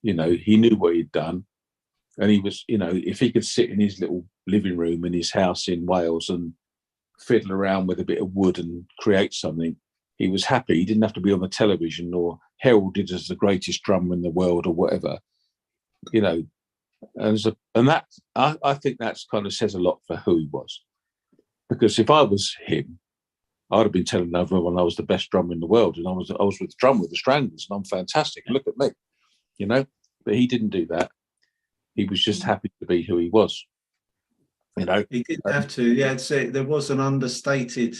He knew what he'd done. And he was, if he could sit in his little living room in his house in Wales and fiddle around with a bit of wood and create something, he was happy. He didn't have to be on the television or heralded as the greatest drummer in the world or whatever, and that I think that's kind of says a lot for who he was. Because if I was him, I'd have been telling everyone I was the best drummer in the world, and I was with the Stranglers, and I'm fantastic. Look at me, But he didn't do that. He was just happy to be who he was. He didn't have to. Yeah, there was an understated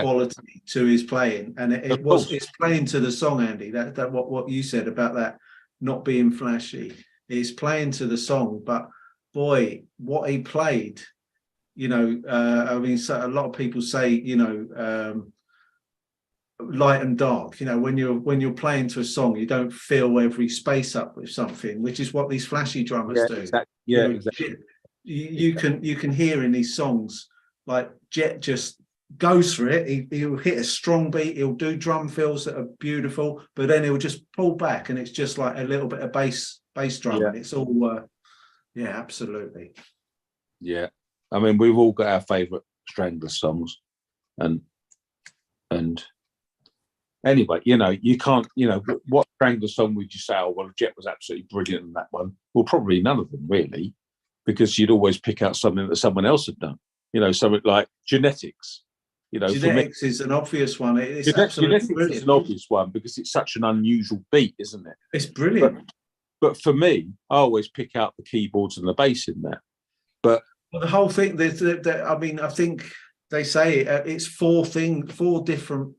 quality to his playing, and it's playing to the song, Andy. That what you said about that not being flashy, is playing to the song. But boy, what he played, I mean, so a lot of people say, light and dark. When you're playing to a song, you don't fill every space up with something, which is what these flashy drummers do. Exactly. Yeah, exactly. You can hear in these songs, like Jet just goes for it. He'll hit a strong beat. He'll do drum fills that are beautiful, but then he'll just pull back, and it's just like a little bit of bass drum. Yeah. It's all, absolutely. Yeah, I mean, we've all got our favourite Stranglers songs, and anyway, you can't, what Stranglers song would you say? Oh, well, Jet was absolutely brilliant in that one. Well, probably none of them really, because you'd always pick out something that someone else had done. Something like Genetics. Genetics is an obvious one. It's Genetics is an obvious one because it's such an unusual beat, isn't it? It's brilliant. But for me, I always pick out the keyboards and the bass in that. But the whole thing, I mean, I think they say it's 4 different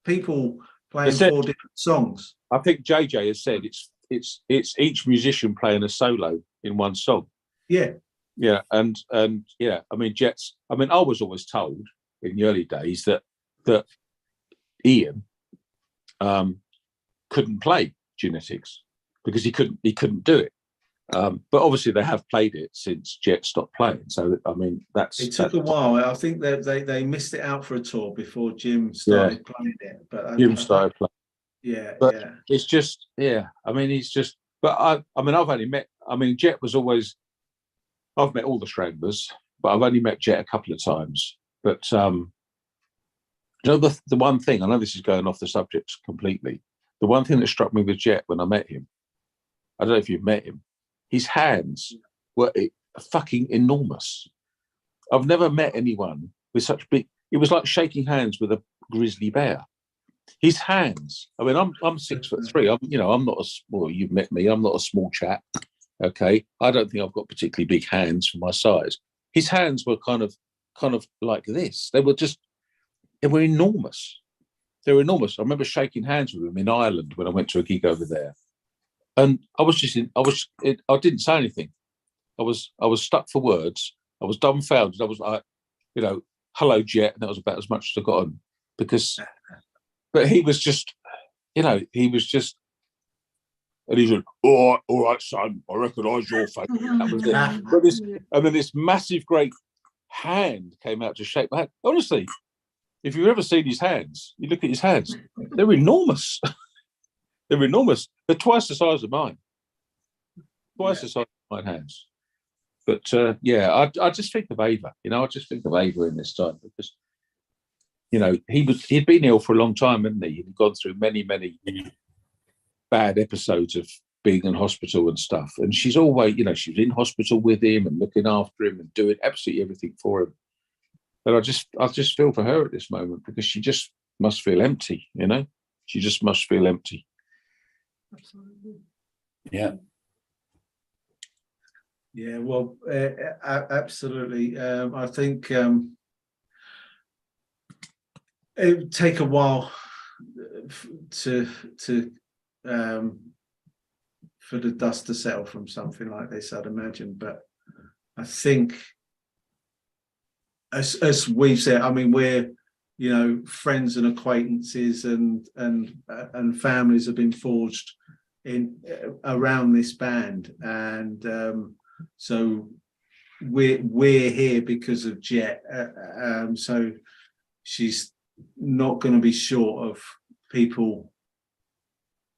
people playing 4 different songs. I think JJ has said it's each musician playing a solo in one song. Yeah. Yeah, and yeah, I mean, I was always told in the early days that Ian couldn't play Genetics because he couldn't do it. But obviously they have played it since Jet stopped playing. So I mean, it took a while. I think they missed it out for a tour before Jim started playing it. But Jim started playing. Yeah, but it's just I mean, he's just. But I've only met. I mean, Jet was always. I've met all the Stranglers, but I've only met Jet a couple of times. But the one thing, I know this is going off the subject completely. The one thing that struck me with Jet when I met him, I don't know if you've met him, his hands were fucking enormous. I've never met anyone with such big. It was like shaking hands with a grizzly bear. His hands. I mean, I'm 6'3". I'm not a small. You've met me. I'm not a small chap. Okay, I don't think I've got particularly big hands for my size. His hands were kind of like this. They were enormous. They were enormous. I remember shaking hands with him in Ireland when I went to a gig over there, and I didn't say anything. I was stuck for words. I was dumbfounded. I was like, hello, Jet, and that was about as much as I got on but he was just, and he said, all right, son, I recognise your face. That was it. And then this massive, great hand came out to shake my hand. Honestly, if you've ever seen his hands, you look at his hands, they're enormous. They're enormous. They're twice the size of mine. Twice the size of my hands. But I just think of Ava. I just think of Ava in this time because, he'd been ill for a long time, hadn't he? He'd gone through many, many bad episodes of being in hospital and stuff. And she's always, she was in hospital with him and looking after him and doing absolutely everything for him. But I just feel for her at this moment because she just must feel empty, She just must feel empty. Absolutely. Yeah. Yeah, well, absolutely. I think it would take a while to for the dust to settle from something like this, I'd imagine. But I think, as we've said, I mean, we're friends and acquaintances and families have been forged in around this band, and so we're here because of Jet. So she's not going to be short of people,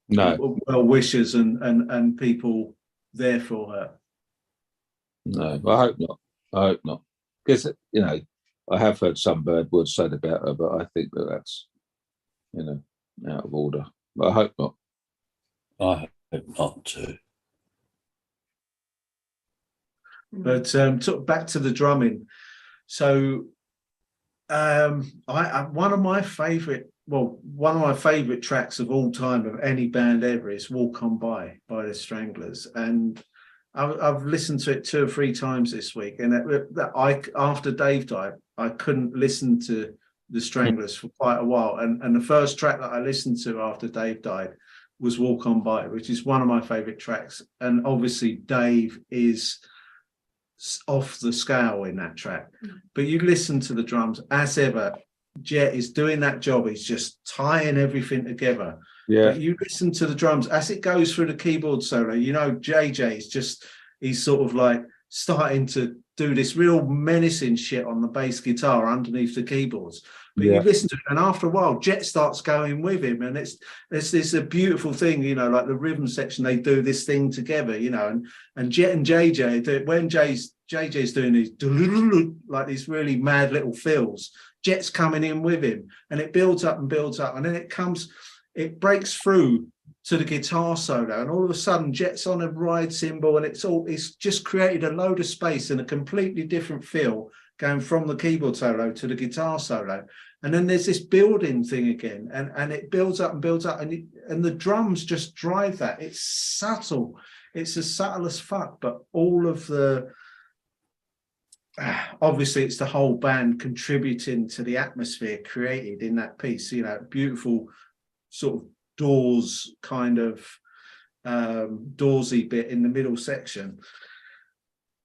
well wishers and people there for her. No, I hope not. Because I have heard some bad words said about her, but I think that's out of order. But I hope not. I hope not too. But back to the drumming. So one of my favorite tracks of all time of any band ever is Walk On By the Stranglers, and I've listened to it 2 or 3 times this week, and after Dave died, I couldn't listen to the Stranglers for quite a while, and the first track that I listened to after Dave died was Walk On By, which is one of my favorite tracks, and obviously Dave is off the scale in that track. But you listen to the drums, as ever, Jet is doing that job. He's just tying everything together. Yeah. But you listen to the drums as it goes through the keyboard solo, JJ is he's sort of like starting to do this real menacing shit on the bass guitar underneath the keyboards. But you listen to it, and after a while, Jet starts going with him, and it's a beautiful thing, like the rhythm section, they do this thing together, and Jet and JJ do it when JJ's doing these like these really mad little fills. Jet's coming in with him, and it builds up, and then it breaks through to the guitar solo, and all of a sudden Jet's on a ride cymbal, and it's just created a load of space and a completely different feel going from the keyboard solo to the guitar solo. And then there's this building thing again, and it builds up, and the drums just drive that. It's subtle. It's as subtle as fuck, but all of the obviously it's the whole band contributing to the atmosphere created in that piece. Beautiful sort of Doors kind of Doorsy bit in the middle section.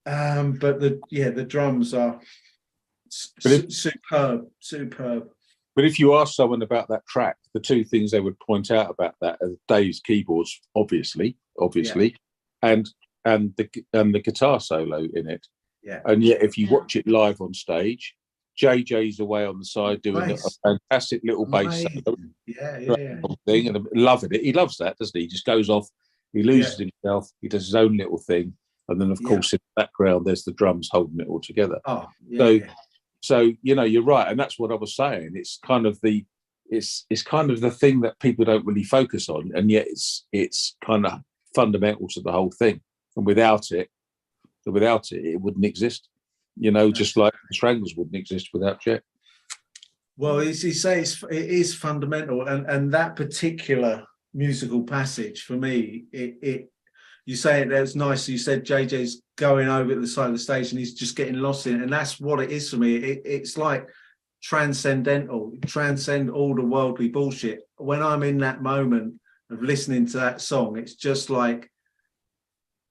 But the drums are superb. But if you ask someone about that track, the 2 things they would point out about that are Dave's keyboards, obviously, and the guitar solo in it. Yeah. And yet, if you watch it live on stage, JJ's away on the side doing a fantastic little bass solo. Thing, and loving it. He loves that, doesn't he? He just goes off, he loses himself, he does his own little thing, and then of course in the background there's the drums holding it all together. So you're right, and that's what I was saying. It's kind of the thing that people don't really focus on, and yet it's kind of fundamental to the whole thing. And without it wouldn't exist. Just like the Stranglers wouldn't exist without Jet. Well, as you say, it is fundamental, and that particular musical passage for me, you say it, that's nice. You said JJ's going over to the side of the stage and he's just getting lost in it. And that's what it is for me. It's like transcendental, transcend all the worldly bullshit. When I'm in that moment of listening to that song, it's just like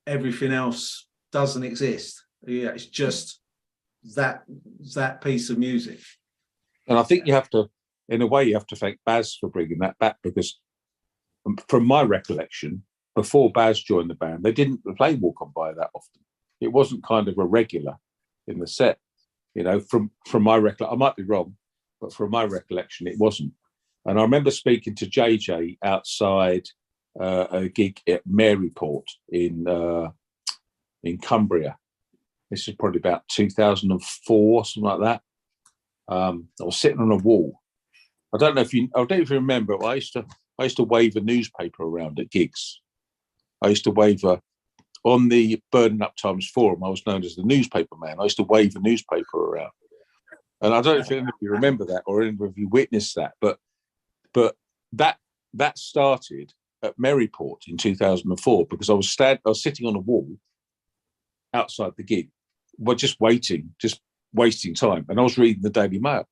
everything else doesn't exist. Yeah, it's just that piece of music. And I think you have to, in a way, you have to thank Baz for bringing that back, because from my recollection, before Baz joined the band, they didn't play Walk On By that often. It wasn't kind of a regular in the set, you know, from my recollection. I might be wrong, but from my recollection, it wasn't. And I remember speaking to JJ outside a gig at Maryport in Cumbria. This is probably about 2004, something like that. I was sitting on a wall. I don't know if you remember. I used to wave a newspaper around at gigs. I used to wave on the Burning Up Times Forum. I was known as the newspaper man. I used to wave a newspaper around, and I don't know if any of you remember that or any of you witnessed that. But that started at Maryport in 2004 because I was sitting on a wall outside the gig, but just wasting time, and I was reading the Daily Mail.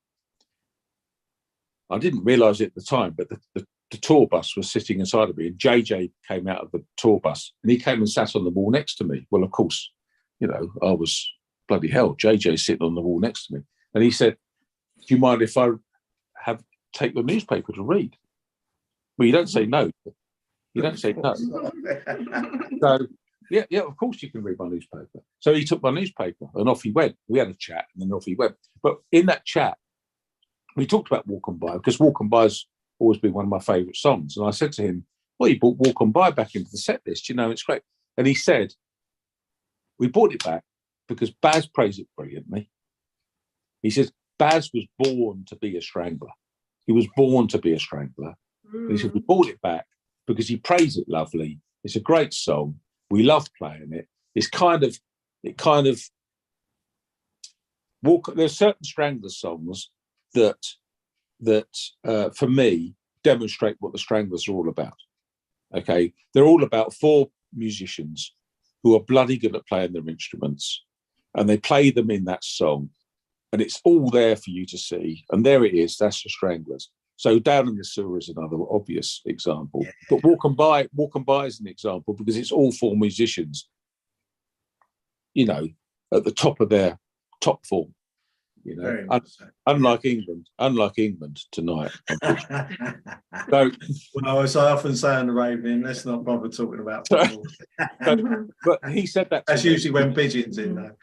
I didn't realise it at the time, but the tour bus was sitting inside of me, and JJ came out of the tour bus, and he came and sat on the wall next to me. Well, of course, you know, I was bloody hell. JJ's sitting on the wall next to me, and he said, "Do you mind if I take your newspaper to read?" Well, you don't say no. You don't say no. So yeah, of course you can read my newspaper. So he took my newspaper and off he went. We had a chat and then off he went. But in that chat, we talked about Walk On By, because Walk On By's always been one of my favourite songs. And I said to him, well, you brought Walk On By back into the set list, you know, it's great. And he said, we brought it back because Baz praised it brilliantly. He says, Baz was born to be a Strangler. He was born to be a Strangler. And he said, we brought it back because he praised it lovely. It's a great song. We love playing it. There's certain Strangler songs that for me demonstrate what the Stranglers are all about. Okay, they're all about four musicians who are bloody good at playing their instruments, and they play them in that song, and it's all there for you to see. And there it is. That's the Stranglers. So Down in the Sewer is another obvious example. Yeah. But Walk On By is an example because it's all four musicians, you know, at the top of their top form. You know, unlike England tonight. So, well, as I often say on the Raven, let's not bother talking about football. But he said that. That's usually when Pigeon's in, though.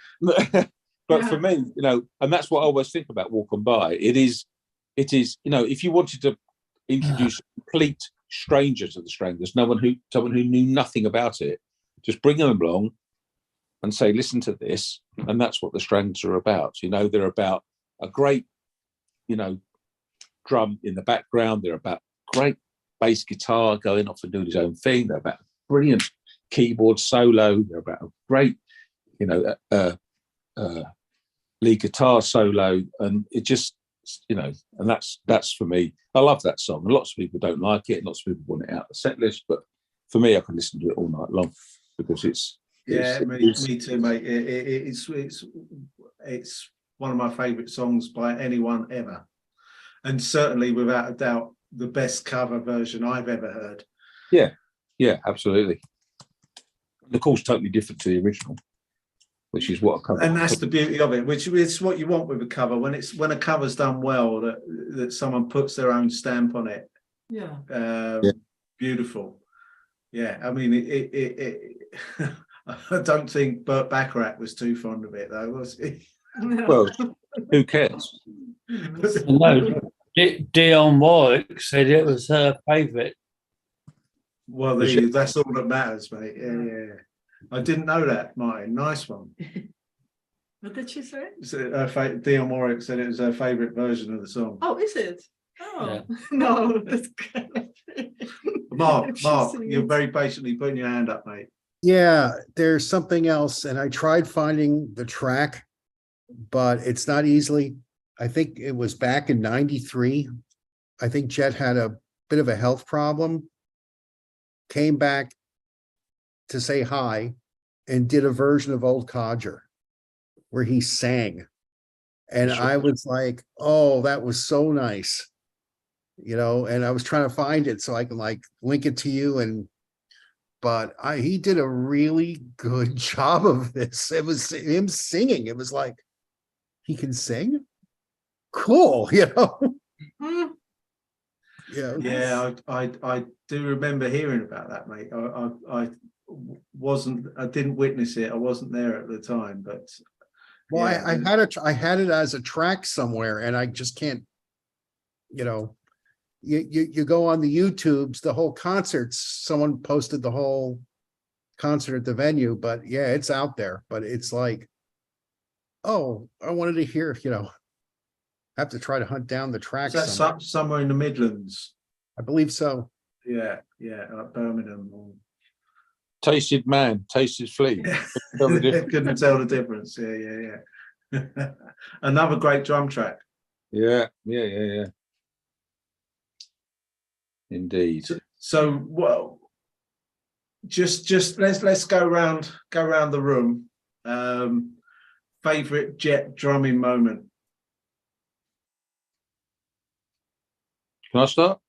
But for me, you know, and that's what I always think about Walk On By. It is, you know, if you wanted to introduce a complete stranger to the Stranglers, someone who knew nothing about it, just bring them along and say, listen to this. And that's what the Stranglers are about. You know, they're about a great, you know, drum in the background. They're about great bass guitar going off and doing his own thing. They're about brilliant keyboard solo. They're about a great, you know, lead guitar solo. And it just, you know, and that's for me. I love that song. And lots of people don't like it. Lots of people want it out of the set list. But for me, I can listen to it all night long because it's, yeah, me too, mate. It's one of my favourite songs by anyone ever, and certainly without a doubt the best cover version I've ever heard. Yeah, absolutely. And of course, totally different to the original, which is what a cover. And that's the beauty of it, which is what you want with a cover. When a cover's done well, that someone puts their own stamp on it. Yeah. Beautiful. Yeah, I mean it I don't think Burt Bacharach was too fond of it, though, was he? Well, who cares? No, Dionne Warwick said it was her favourite. Well, that's all that matters, mate. Yeah. I didn't know that, Martin. Nice one. What did she say? So, Dionne Warwick said it was her favourite version of the song. Oh, is it? Oh, Yeah. No, that's kind of... Mark, you're very patiently putting your hand up, mate. Yeah, there's something else, and I tried finding the track, but it's not easily. I think it was back in '93. I think Jet had a bit of a health problem, came back to say hi and did a version of Old Codger where he sang. And Sure. I was like, oh, that was so nice. You know, and I was trying to find it so I can like link it to you. But he did a really good job of this. It was him singing. It was like, he can sing? Cool, you know? Mm. Yeah. Yeah, I do remember hearing about that, mate. I didn't witness it. I wasn't there at the time, but Well, yeah, I had it as a track somewhere, and I just can't, you know, you go on the YouTubes, the whole concerts, someone posted the whole concert at the venue, but yeah, it's out there, but it's like, oh, I wanted to hear, you know, have to try to hunt down the track is that somewhere. somewhere in the Midlands? I believe so. Yeah, like Birmingham. Tasted man, tasted flea. Tell the difference. Couldn't tell the difference. Yeah. Another great drum track. Yeah. Indeed. So well, just let's go around the room. Favorite Jet drumming moment. Can I start?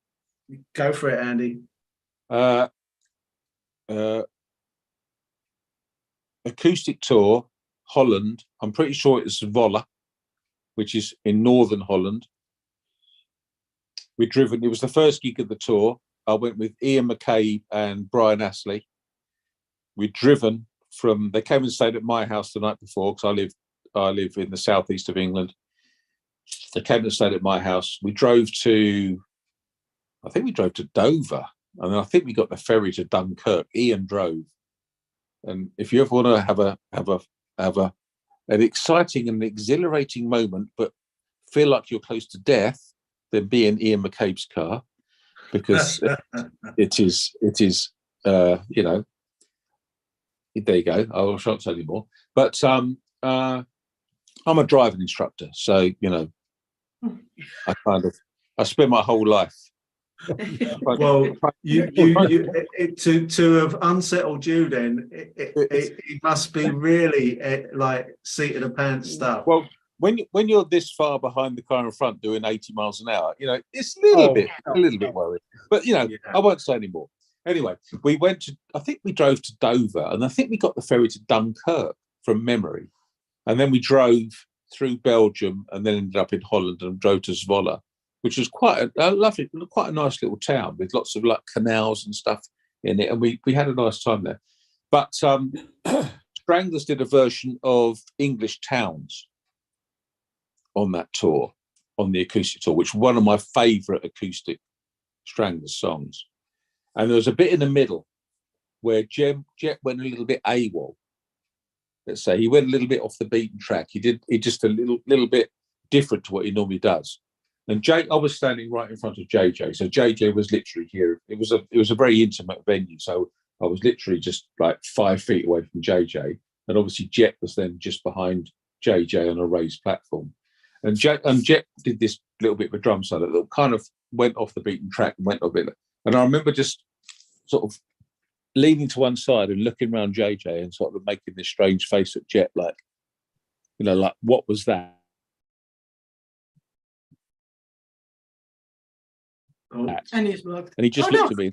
Go for it, Andy. Acoustic tour, Holland. I'm pretty sure it's Zwolle, which is in northern Holland. We'd driven, it was the first gig of the tour. I went with Ian McCabe and Brian Astley. We'd driven from, they came and stayed at my house the night before, because I live in the southeast of England. They came and stayed at my house. We drove to, I think we drove to Dover, and then I think we got the ferry to Dunkirk. Ian drove. And if you ever want to have an exciting and exhilarating moment, but feel like you're close to death, then be in Ian McCabe's car, because it is you know, there you go. I shan't say any more. But I'm a driving instructor, so you know, I spend my whole life. Well, you to have unsettled you, then it must be really like seat of the pants stuff. Well, when you're this far behind the car in front doing 80 miles an hour, you know, it's a little bit worried. But you know, yeah. I won't say any more. Anyway, we went to, I think we drove to Dover, and I think we got the ferry to Dunkirk from memory, and then we drove through Belgium, and then ended up in Holland and drove to Zwolle, which was quite a lovely, quite a nice little town with lots of like canals and stuff in it, and we had a nice time there. But Stranglers did a version of English Towns on that tour, on the acoustic tour, which was one of my favourite acoustic Stranglers songs. And there was a bit in the middle where Jet went a little bit AWOL. Let's say he went a little bit off the beaten track. He just a little bit different to what he normally does. And I was standing right in front of JJ. So JJ was literally here. It was a very intimate venue. So I was literally just like 5 feet away from JJ. And obviously Jet was then just behind JJ on a raised platform. And Jet did this little bit of a drum solo that kind of went off the beaten track and went a bit. And I remember just sort of leaning to one side and looking around JJ and sort of making this strange face at Jet, like, you know, like, what was that? Oh. And he's blocked. And he just looked at me.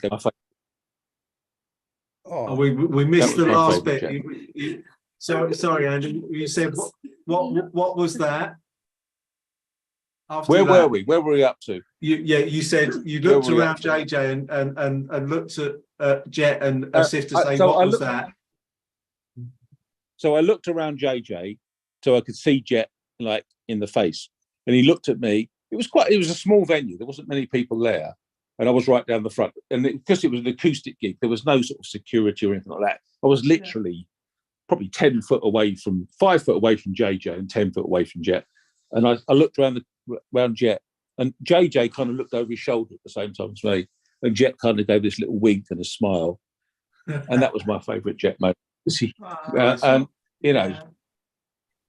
And we missed the last bit. Sorry, Andrew. You said what was that? Where were we? Where were we up to? You said you looked around JJ and looked at Jet and as if to say, what was that? So I looked around JJ so I could see Jet like in the face, and he looked at me. It was a small venue. There wasn't many people there, and I was right down the front. And because it was an acoustic gig, there was no sort of security or anything like that. I was literally probably 5 foot away from JJ and 10 foot away from Jet. And I looked around Jet, and JJ kind of looked over his shoulder at the same time as me, and Jet kind of gave this little wink and a smile, and that was my favourite Jet moment. And you know,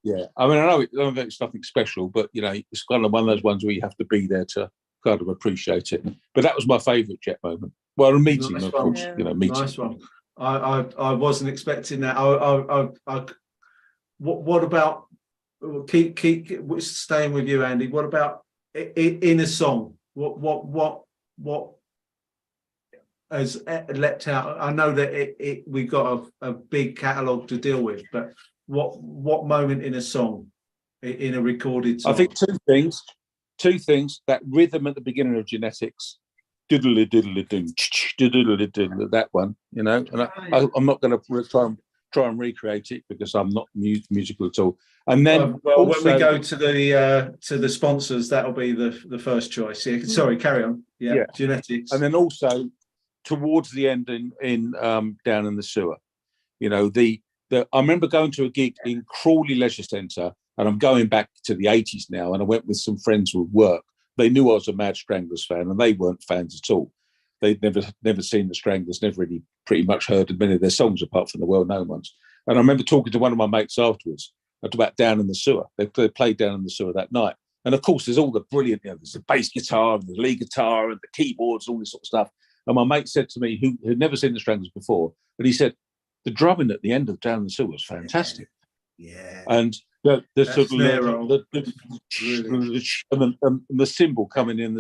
yeah. I mean, I know it's nothing special, but you know, it's kind of one of those ones where you have to be there to kind of appreciate it. But that was my favourite Jet moment. Well, a meeting, nice of course, you know, meeting. Nice one. I wasn't expecting that. What about keep staying with you, Andy? What about in a song? What has leapt out? I know that we've got a big catalogue to deal with, but what moment in a song, in a recorded song? I think two things. That rhythm at the beginning of Genetics, diddly diddly ding, diddly diddly, that one, you know. And I'm not going to try and recreate it because I'm not musical at all. And then when we go to the sponsors, that'll be the first choice. Yeah, sorry, carry on. Yeah, Genetics. And then also towards the end in Down in the Sewer, you know, I remember going to a gig in Crawley Leisure Centre, and I'm going back to the 80s now, and I went with some friends with work. They knew I was a Mad Stranglers fan, and they weren't fans at all. They'd never seen the Stranglers, never really pretty much heard many of their songs apart from the well-known ones. And I remember talking to one of my mates afterwards about Down in the Sewer. They played Down in the Sewer that night. And of course, there's all the brilliant, you know, there's the bass guitar and the lead guitar and the keyboards, all this sort of stuff. And my mate said to me, who'd never seen the Stranglers before, but he said, the drumming at the end of Down in the Sewer was fantastic. Yeah. And the cymbal coming in,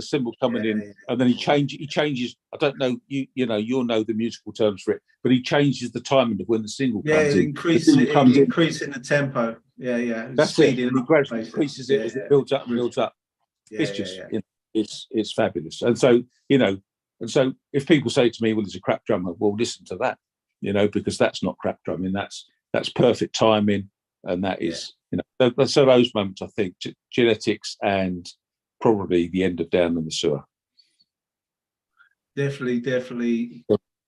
and then he changes. I don't know, you'll know the musical terms for it, but he changes the timing of when the single comes in. Increasing the tempo. Yeah. That's it. He gradually increases it as it builds up. It's just, it's fabulous. And so, if people say to me, well, there's a crap drummer, well, listen to that, because that's not crap drumming. That's perfect timing. And that is, so those moments, I think, Genetics and probably the end of Down in the Sewer. Definitely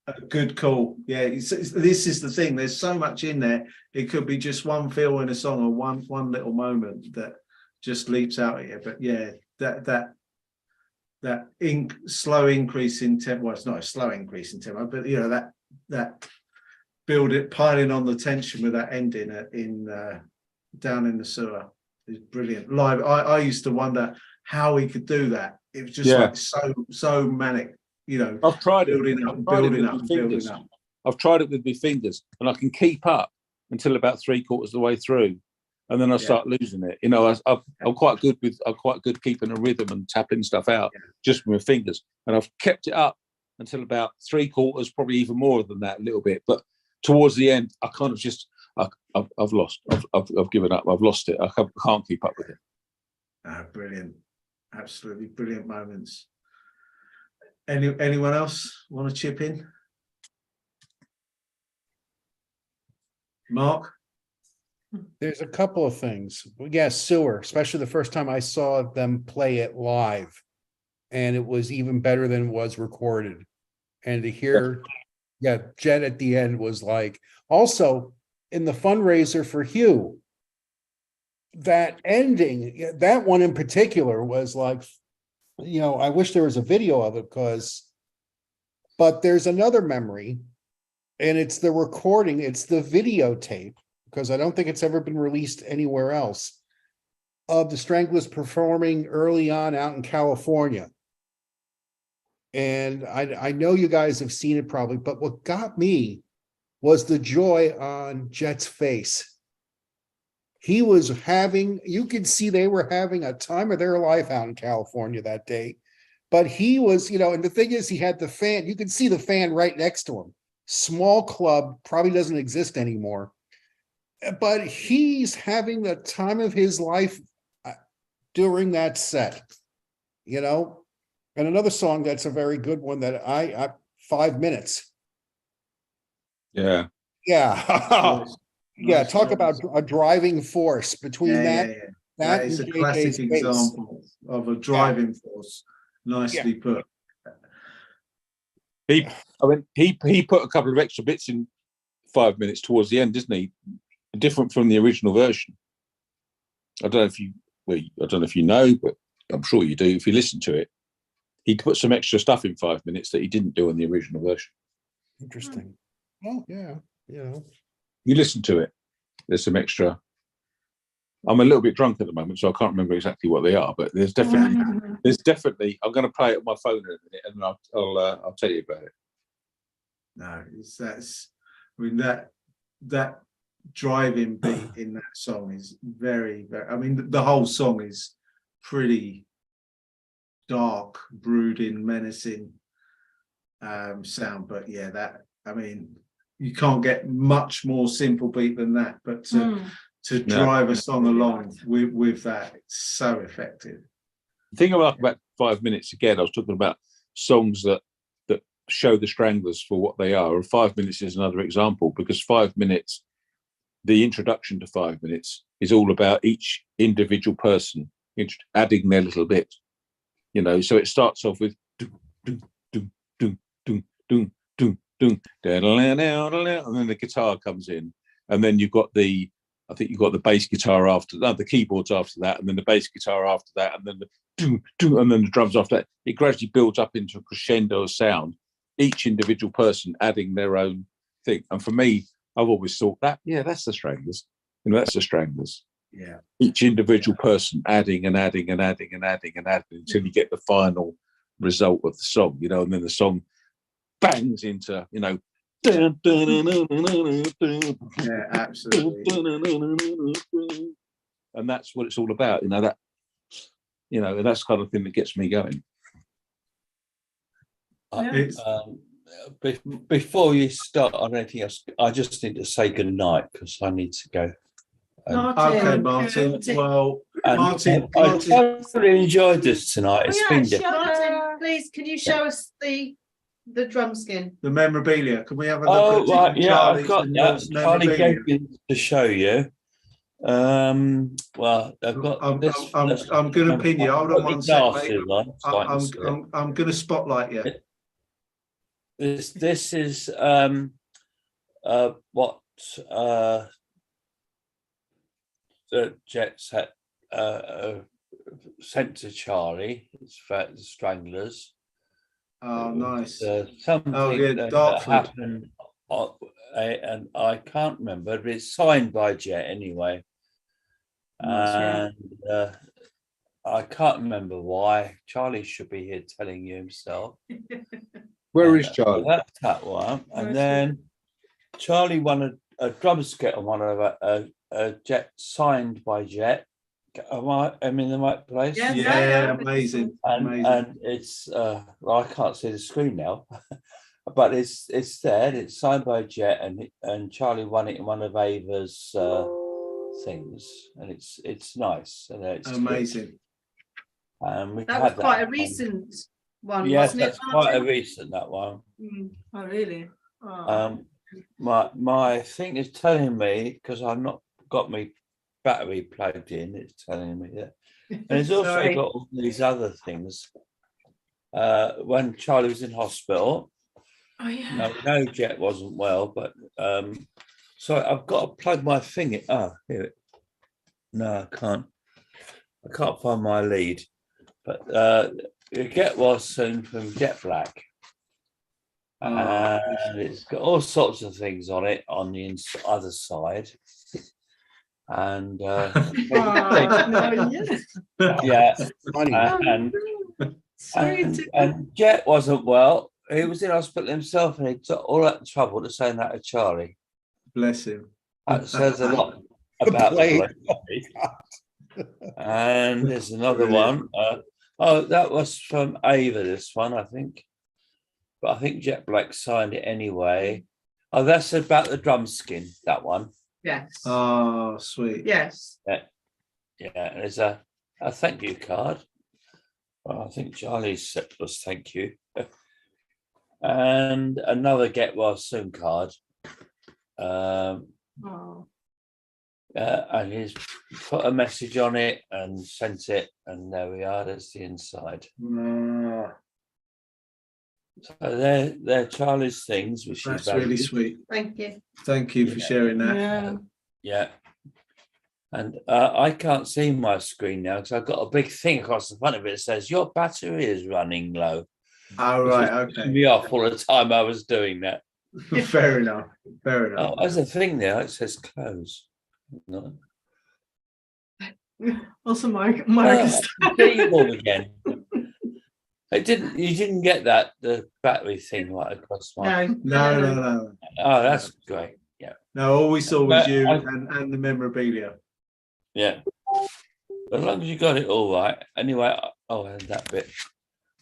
a good call. Yeah, this is the thing. There's so much in there. It could be just one feel in a song or one little moment that just leaps out at you. But yeah, that slow increase in tempo. Well, it's not a slow increase in tempo, but that piling on the tension with that ending in Down in the Sewer is brilliant. Live, I used to wonder how he could do that. It was just like so manic, I've tried it. building up. I've tried it with my fingers, and I can keep up until about 3/4 of the way through, and then I start losing it. I'm quite good keeping a rhythm and tapping stuff out just with my fingers, and I've kept it up until about 3/4, probably even more than that, a little bit, but towards the end, I kind of just, I've lost. I've given up. I've lost it. I can't keep up with it. Brilliant, absolutely brilliant moments. Anyone else want to chip in? Mark? There's a couple of things. Sewer, especially the first time I saw them play it live, and it was even better than was recorded. And to hear, Jet at the end was like, also in the fundraiser for Hugh, that ending, that one in particular was like, I wish there was a video of it but there's another memory, and it's the recording, it's the videotape, because I don't think it's ever been released anywhere else, of the Stranglers performing early on out in California. And I know you guys have seen it probably, but what got me was the joy on Jet's face. He was you could see they were having a time of their life out in California that day. But he was, and the thing is, he had the fan, you could see the fan right next to him. Small club, probably doesn't exist anymore. But he's having the time of his life during that set, And another song that's a very good one that I 5 minutes. Yeah. Yeah. Talk about a driving force between that. That is a classic example of a driving force. Nicely put. He put a couple of extra bits in 5 minutes towards the end, didn't he? Different from the original version. I don't know if you know, but I'm sure you do if you listen to it. He put some extra stuff in 5 minutes that he didn't do in the original version. Interesting. Oh, yeah. You listen to it. There's some extra. I'm a little bit drunk at the moment, so I can't remember exactly what they are. But there's definitely. I'm going to play it on my phone in a minute, and I'll tell you about it. No, that's I mean, that driving beat in that song is very, very, I mean, the whole song is pretty dark, brooding, menacing sound. But yeah, that, I mean, you can't get much more simple beat than that. But to drive a song along with that, it's so effective. The thing about 5 minutes again, I was talking about songs that show the Stranglers for what they are, and 5 minutes is another example, because 5 minutes, the introduction to 5 minutes is all about each individual person adding their little bit, you know. So it starts off with and then the guitar comes in, and then you've got the bass guitar after that, the keyboards after that, and then the bass guitar after that, and then and then the drums after that. It gradually builds up into a crescendo of sound, each individual person adding their own thing. And for me, I've always thought that's the Stranglers. You know, that's the Stranglers. Yeah. Each individual person adding and adding and adding and adding and adding until you get the final result of the song, you know, and then the song bangs into, you know, Yeah, absolutely. And that's what it's all about, you know, that, you know, and that's the kind of thing that gets me going. Before you start on anything else, I just need to say good night because I need to go. Okay, Martin. Well, And Martin, I really enjoyed this tonight. It's been different. Martin, please, can you show us the drum skin? the memorabilia. Can we have a Oh, look at right, yeah, I've Charlie's got and that. yours Charlie memorabilia? gave me to show you. Well, I've got I'm this. going to pin you. Hold on one sec, mate. Glasses on, I'm going to spotlight you. This is what the Jets had sent to Charlie. It's for the Stranglers. Oh, nice. Something yeah, that Dartford. happened, and I can't remember, but it's signed by Jet anyway. And I can't remember why. Charlie should be here telling you himself. Where is Charlie? That's that one. And then Charlie won a drum kit on one of a Jet, signed by Jet. Am I in the right place? Yeah, amazing. And it's well, I can't see the screen now, but it's there. And it's signed by Jet, and Charlie won it in one of Ava's things, and it's nice. And it's Amazing. Good. That was quite a recent one, yes, wasn't it? that's quite a recent, that one. Oh, really? Oh. My thing is telling me, because I've not got my battery plugged in, it's telling me that. And it's also Sorry. got all these other things. When Charlie was in hospital, Oh, yeah. no, Jet wasn't well, but so I've got to plug my thing in. Oh, here. No, I can't find my lead. But Get Well Soon from Jet Black. And it's got all sorts of things on it on the other side. And No, yes. yeah, Funny. and Jet wasn't well. He was in hospital himself, and he took all that trouble to say that to Charlie. Bless him. That says a lot about the Blame. relationship. And there's another one. That was from Ava, this one, I think. But I think Jet Black signed it anyway. Oh, that's about the drum skin, that one. Yes. Oh, sweet. Yes. Yeah, and there's a thank you card. Well, I think Charlie's was thank you. And another Get Well Soon card. Oh. And he's put a message on it and sent it, and there we are. There's the inside. So they're Charlie's things, which That's is really sweet. Thank you. Thank you for sharing that. Yeah. Yeah. And I can't see my screen now because I've got a big thing across the front of it that says your battery is running low. All Which right. was throwing Okay. me off all the time I was doing that. Fair enough. Fair enough. Oh, there's a thing there. It says close. No. Also, Mark is Keyboard again. It didn't. You didn't get that the battery thing right across my. No. Oh, that's great. Yeah. No, all we saw was you I- and the memorabilia. Yeah. As long as you got it all right. Anyway, and that bit.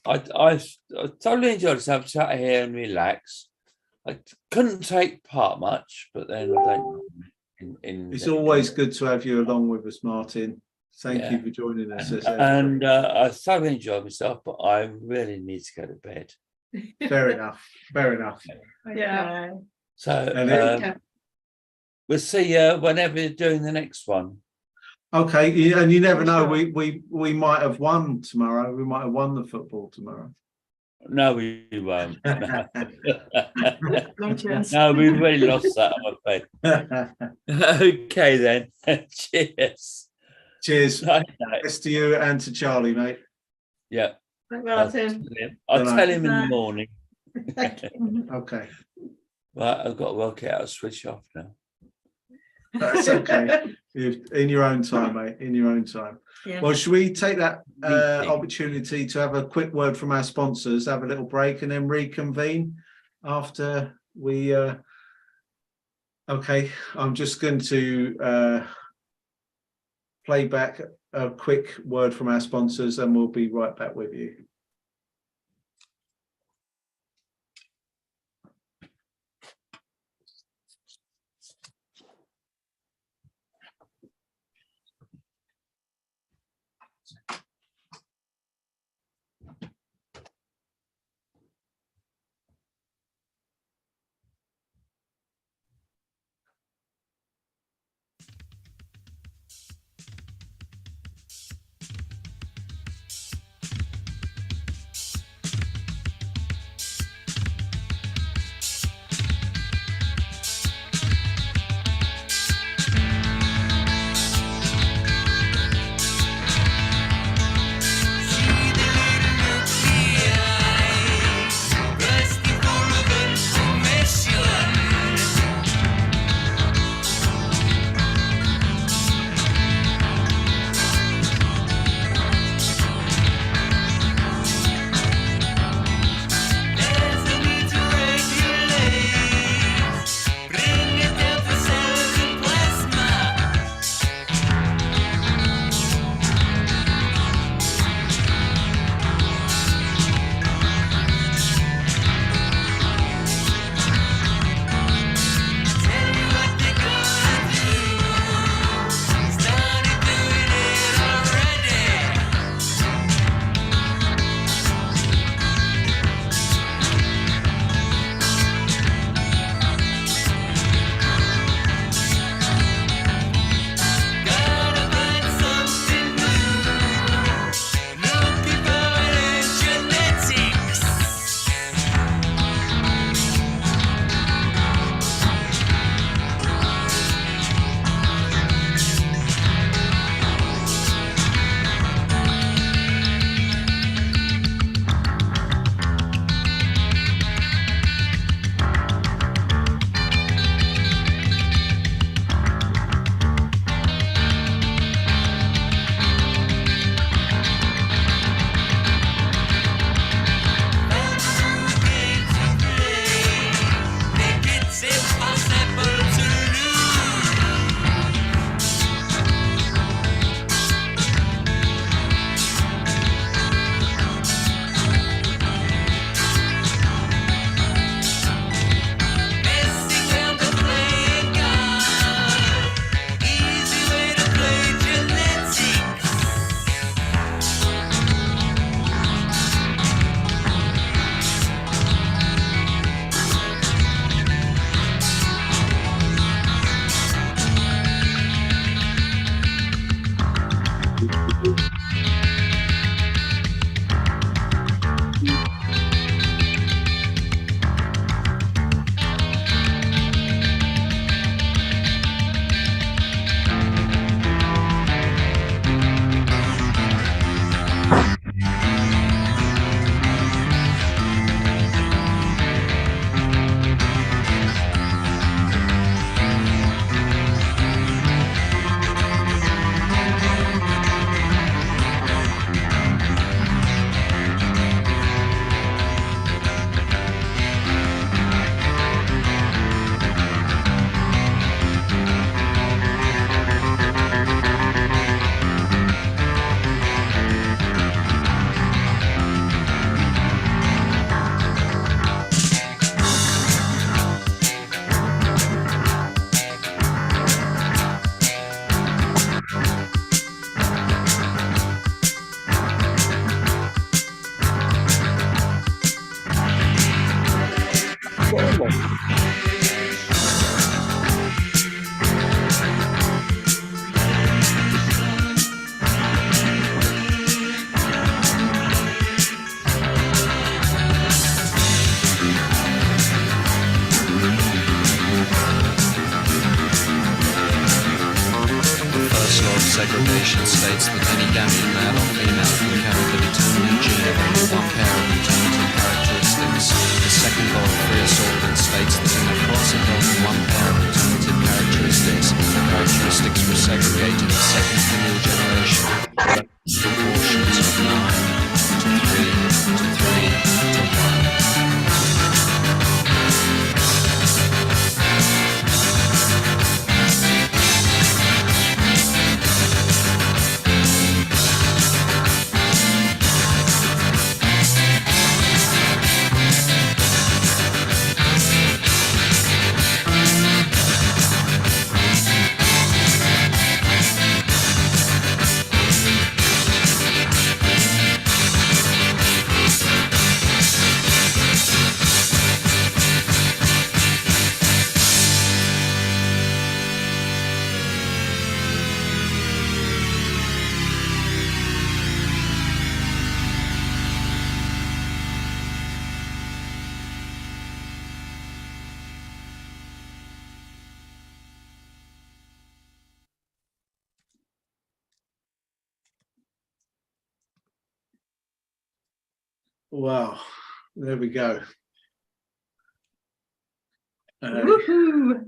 I totally enjoyed it. I've sat here and relax. I couldn't take part much, but then I don't. It's always good to have you along with us, Martin. Thank you for joining us. And I thoroughly enjoyed myself, but I really need to go to bed. Fair enough. Fair enough. Yeah. So And we'll see you whenever you're doing the next one. okay, and you never know. We might have won tomorrow. We might have won the football tomorrow. No, we won't. No chance. No, we've already lost that, I'm afraid. Okay, then. Cheers. Cheers. Night, night. Thanks to you and to Charlie, mate. Yeah. Martin. I'll Good tell him in the night. morning. Okay, Right, I've got to work it out, switch off now. that's okay. In your own time, mate. In your own time. Yeah. Well, should we take that Meeting. opportunity to have a quick word from our sponsors, have a little break, and then reconvene after we? Okay, I'm just going to play back a quick word from our sponsors, and we'll be right back with you. First law of segregation states that any gamete, male or female, can carry the determinant gene of only one pair of alternative characteristics. The second law of free assortment states that in a cross involving one pair of alternative characteristics, the characteristics will segregate in the second lineal generation. Proportions of 9 to 3 to 3 to 1. Wow, there we go. Woohoo!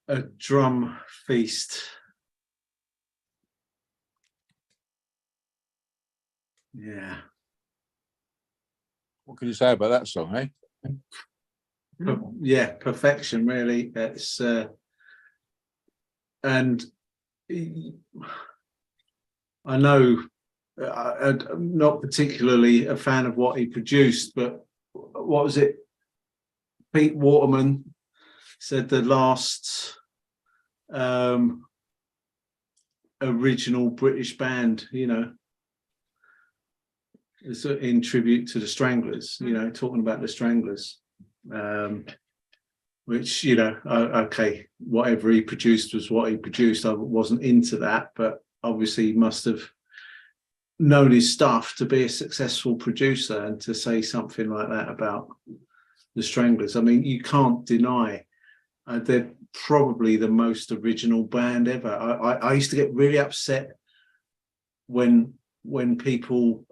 A drum feast. Yeah. What can you say about that song, eh? Yeah, perfection, really. It's and I know I'm not particularly a fan of what he produced, but what was it? Pete Waterman said the last original British band, you know, is in tribute to the Stranglers, you know, talking about the Stranglers, which, you know, okay, whatever he produced was what he produced. I wasn't into that, but obviously he must have known his stuff to be a successful producer, and to say something like that about the Stranglers. I mean, you can't deny they're probably the most original band ever. I used to get really upset when people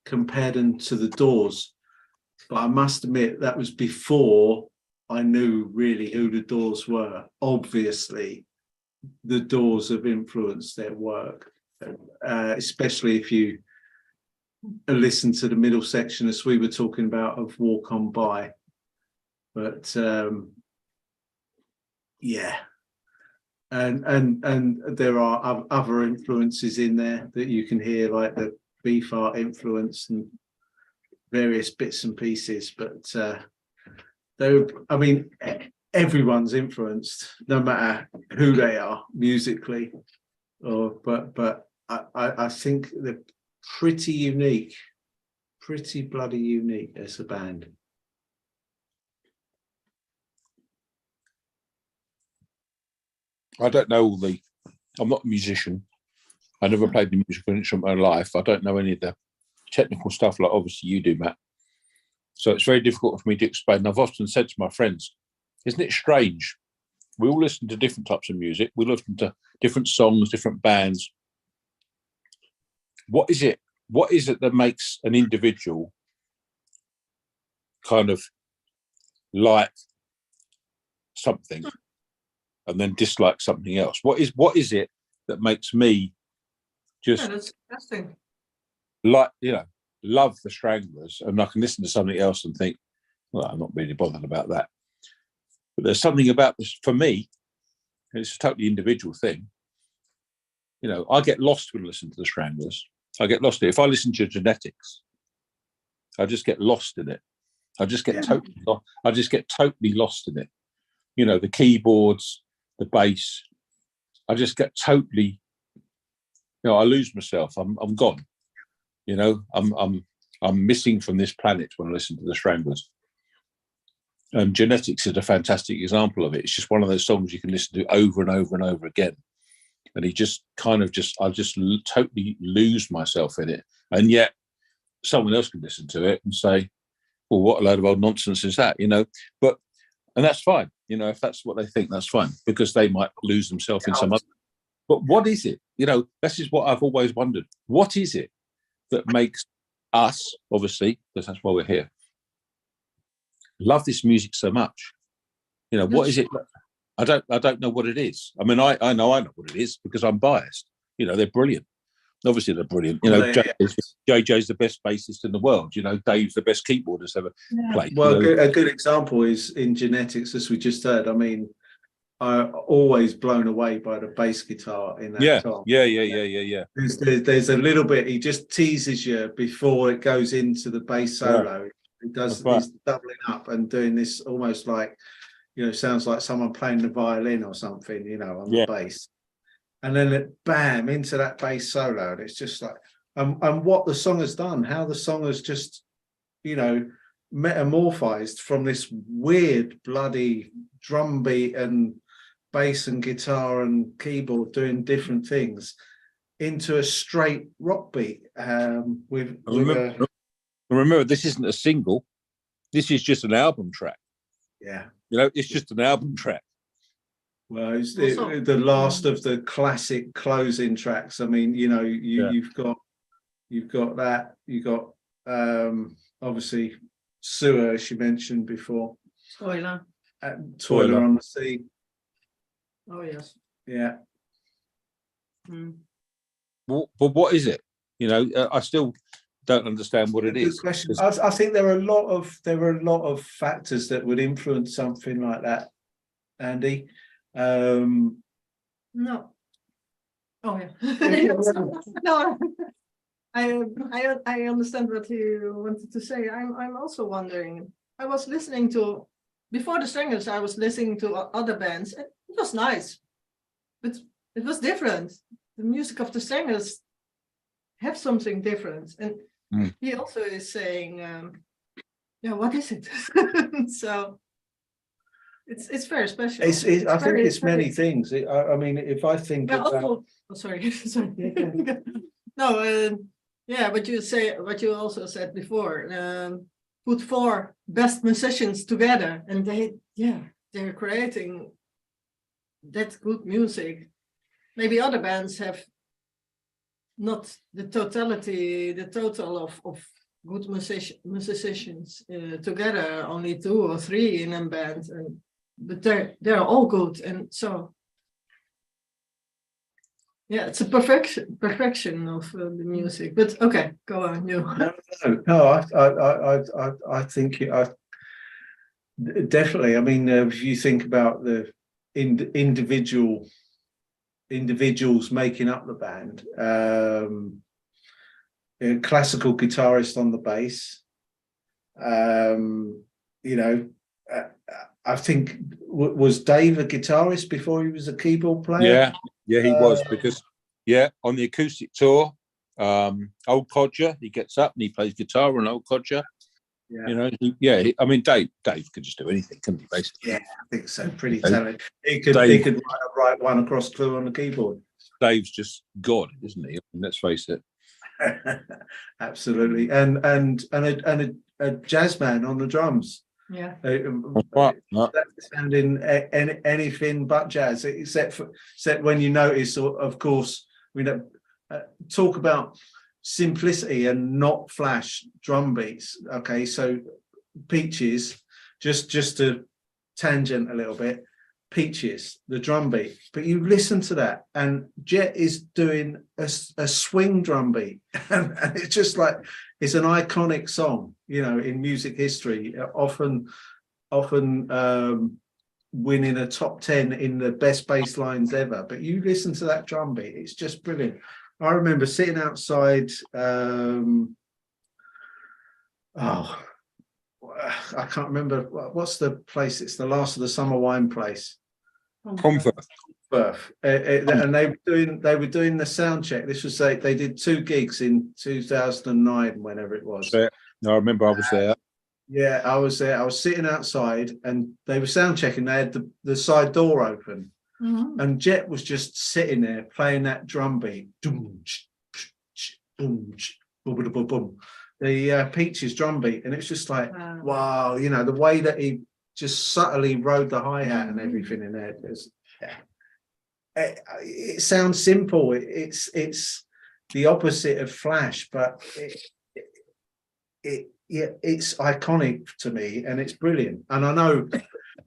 compared them to the Doors, but I must admit that was before I knew really who the Doors were. Obviously, the Doors have influenced their work, especially if you listen to the middle section, as we were talking about, of Walk On By. But yeah, and there are other influences in there that you can hear, like the Beefheart influence and various bits and pieces. But I mean, everyone's influenced, no matter who they are musically. But I think they're pretty unique, pretty bloody unique as a band. I don't know I'm not a musician. I never played the musical instrument in my life. I don't know any of the technical stuff like obviously you do, Matt. So it's very difficult for me to explain. I've often said to my friends, isn't it strange? We all listen to different types of music. We listen to different songs, different bands. What is it? What is it that makes an individual kind of like something and then dislike something else? What is it that makes me just that's interesting. like, you know, love the Stranglers, and I can listen to something else and think, well, I'm not really bothered about that. But there's something about this for me, and it's a totally individual thing. You know, I get lost when I listen to the Stranglers. I get lost in it. If I listen to Genetics, I just get lost in it. I just get totally lost in it. You know, the keyboards, the bass. I just get totally, you know, I lose myself. I'm gone. You know, I'm I'm missing from this planet when I listen to the Stranglers. Genetics is a fantastic example of it. It's just one of those songs you can listen to over and over and over again. And he just kind of totally lose myself in it. And yet someone else can listen to it and say, well, what a load of old nonsense is that, and that's fine. If that's what they think, that's fine, because they might lose themselves in some other. But what is it? This is what I've always wondered. What is it that makes us, obviously, because that's why we're here, love this music so much? What is it? I don't know what it is. I mean, I know what it is because I'm biased. They're brilliant. Obviously, they're brilliant. JJ's the best bassist in the world. Dave's the best keyboardist ever played. Well, a good example is in Genetics, as we just heard. I mean, I'm always blown away by the bass guitar in that song. Yeah. There's a little bit. He just teases you before it goes into the bass solo. He does. He's doubling up and doing this almost like, sounds like someone playing the violin or something. On the bass. And then bam, into that bass solo. And it's just like, and what the song has done, how the song has just, metamorphized from this weird, bloody drum beat and bass and guitar and keyboard doing different things into a straight rock beat. Remember, this isn't a single. This is just an album track. Yeah. It's just an album track. Well, it's the last of the classic closing tracks. I mean, you've got that. You've got obviously Sewer, as you mentioned before. Toiler. Toiler on the Sea. Oh yes. Yeah. But what is it? I still don't understand what it is. Good question. I think there are a lot of factors that would influence something like that, Andy. No. Oh yeah. No. I understand what you wanted to say. I'm also wondering. I was listening to before the Stranglers. I was listening to other bands. It was nice, but it was different. The music of the Stranglers have something different, and he also is saying, what is it? So. It's very special. I think it's many things. I mean, if I think about... sorry. No, what you also said before, put 4 best musicians together, and they're creating that good music. Maybe other bands have not the total of good musicians together, only 2 or 3 in a band, but they're all good, and so it's a perfection of the music. But okay, go on. No. I think definitely. I mean, if you think about the individuals making up the band, a classical guitarist on the bass. I think was Dave a guitarist before he was a keyboard player? Yeah, he was, because on the acoustic tour, Old Codger, he gets up and he plays guitar on Old Codger. I mean, Dave could just do anything, couldn't he? Basically, I think so. Pretty talented. He could write one across Clue on the keyboard. Dave's just God, isn't he? I mean, let's face it. Absolutely, and a jazz man on the drums. Yeah, sounding anything but jazz, except when you notice, of course, talk about simplicity and not flash drum beats. Okay, so Peaches, just to tangent a little bit. Peaches, the drum beat, but you listen to that and Jet is doing a swing drum beat, and it's just like, it's an iconic song, in music history, often winning a top 10 in the best bass lines ever. But you listen to that drum beat, it's just brilliant. I remember sitting outside, I can't remember what's the place. It's the Last of the Summer Wine place. Comfort. birth. And they were doing the sound check. This was they did 2 gigs in 2009, whenever it was. I remember I was there. Yeah, I was there. I was sitting outside, and they were sound checking. They had the side door open, and Jet was just sitting there playing that drum beat. The Peaches drum beat, and it's just like, wow, you know, the way that he just subtly rode the hi-hat and everything in there. It sounds simple. It's the opposite of Flash, but it's iconic to me, and it's brilliant. And I know,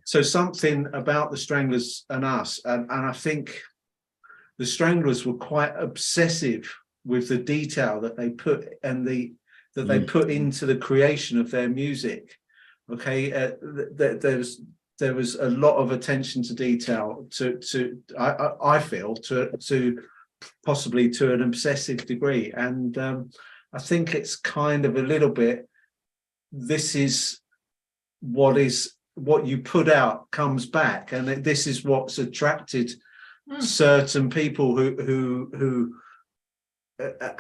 so something about the Stranglers and us, and I think the Stranglers were quite obsessive with the detail that they put and that they put into the creation of their music. Okay, there was a lot of attention to detail. I feel to possibly to an obsessive degree, and I think it's kind of a little bit. This is what you put out comes back, and this is what's attracted certain people who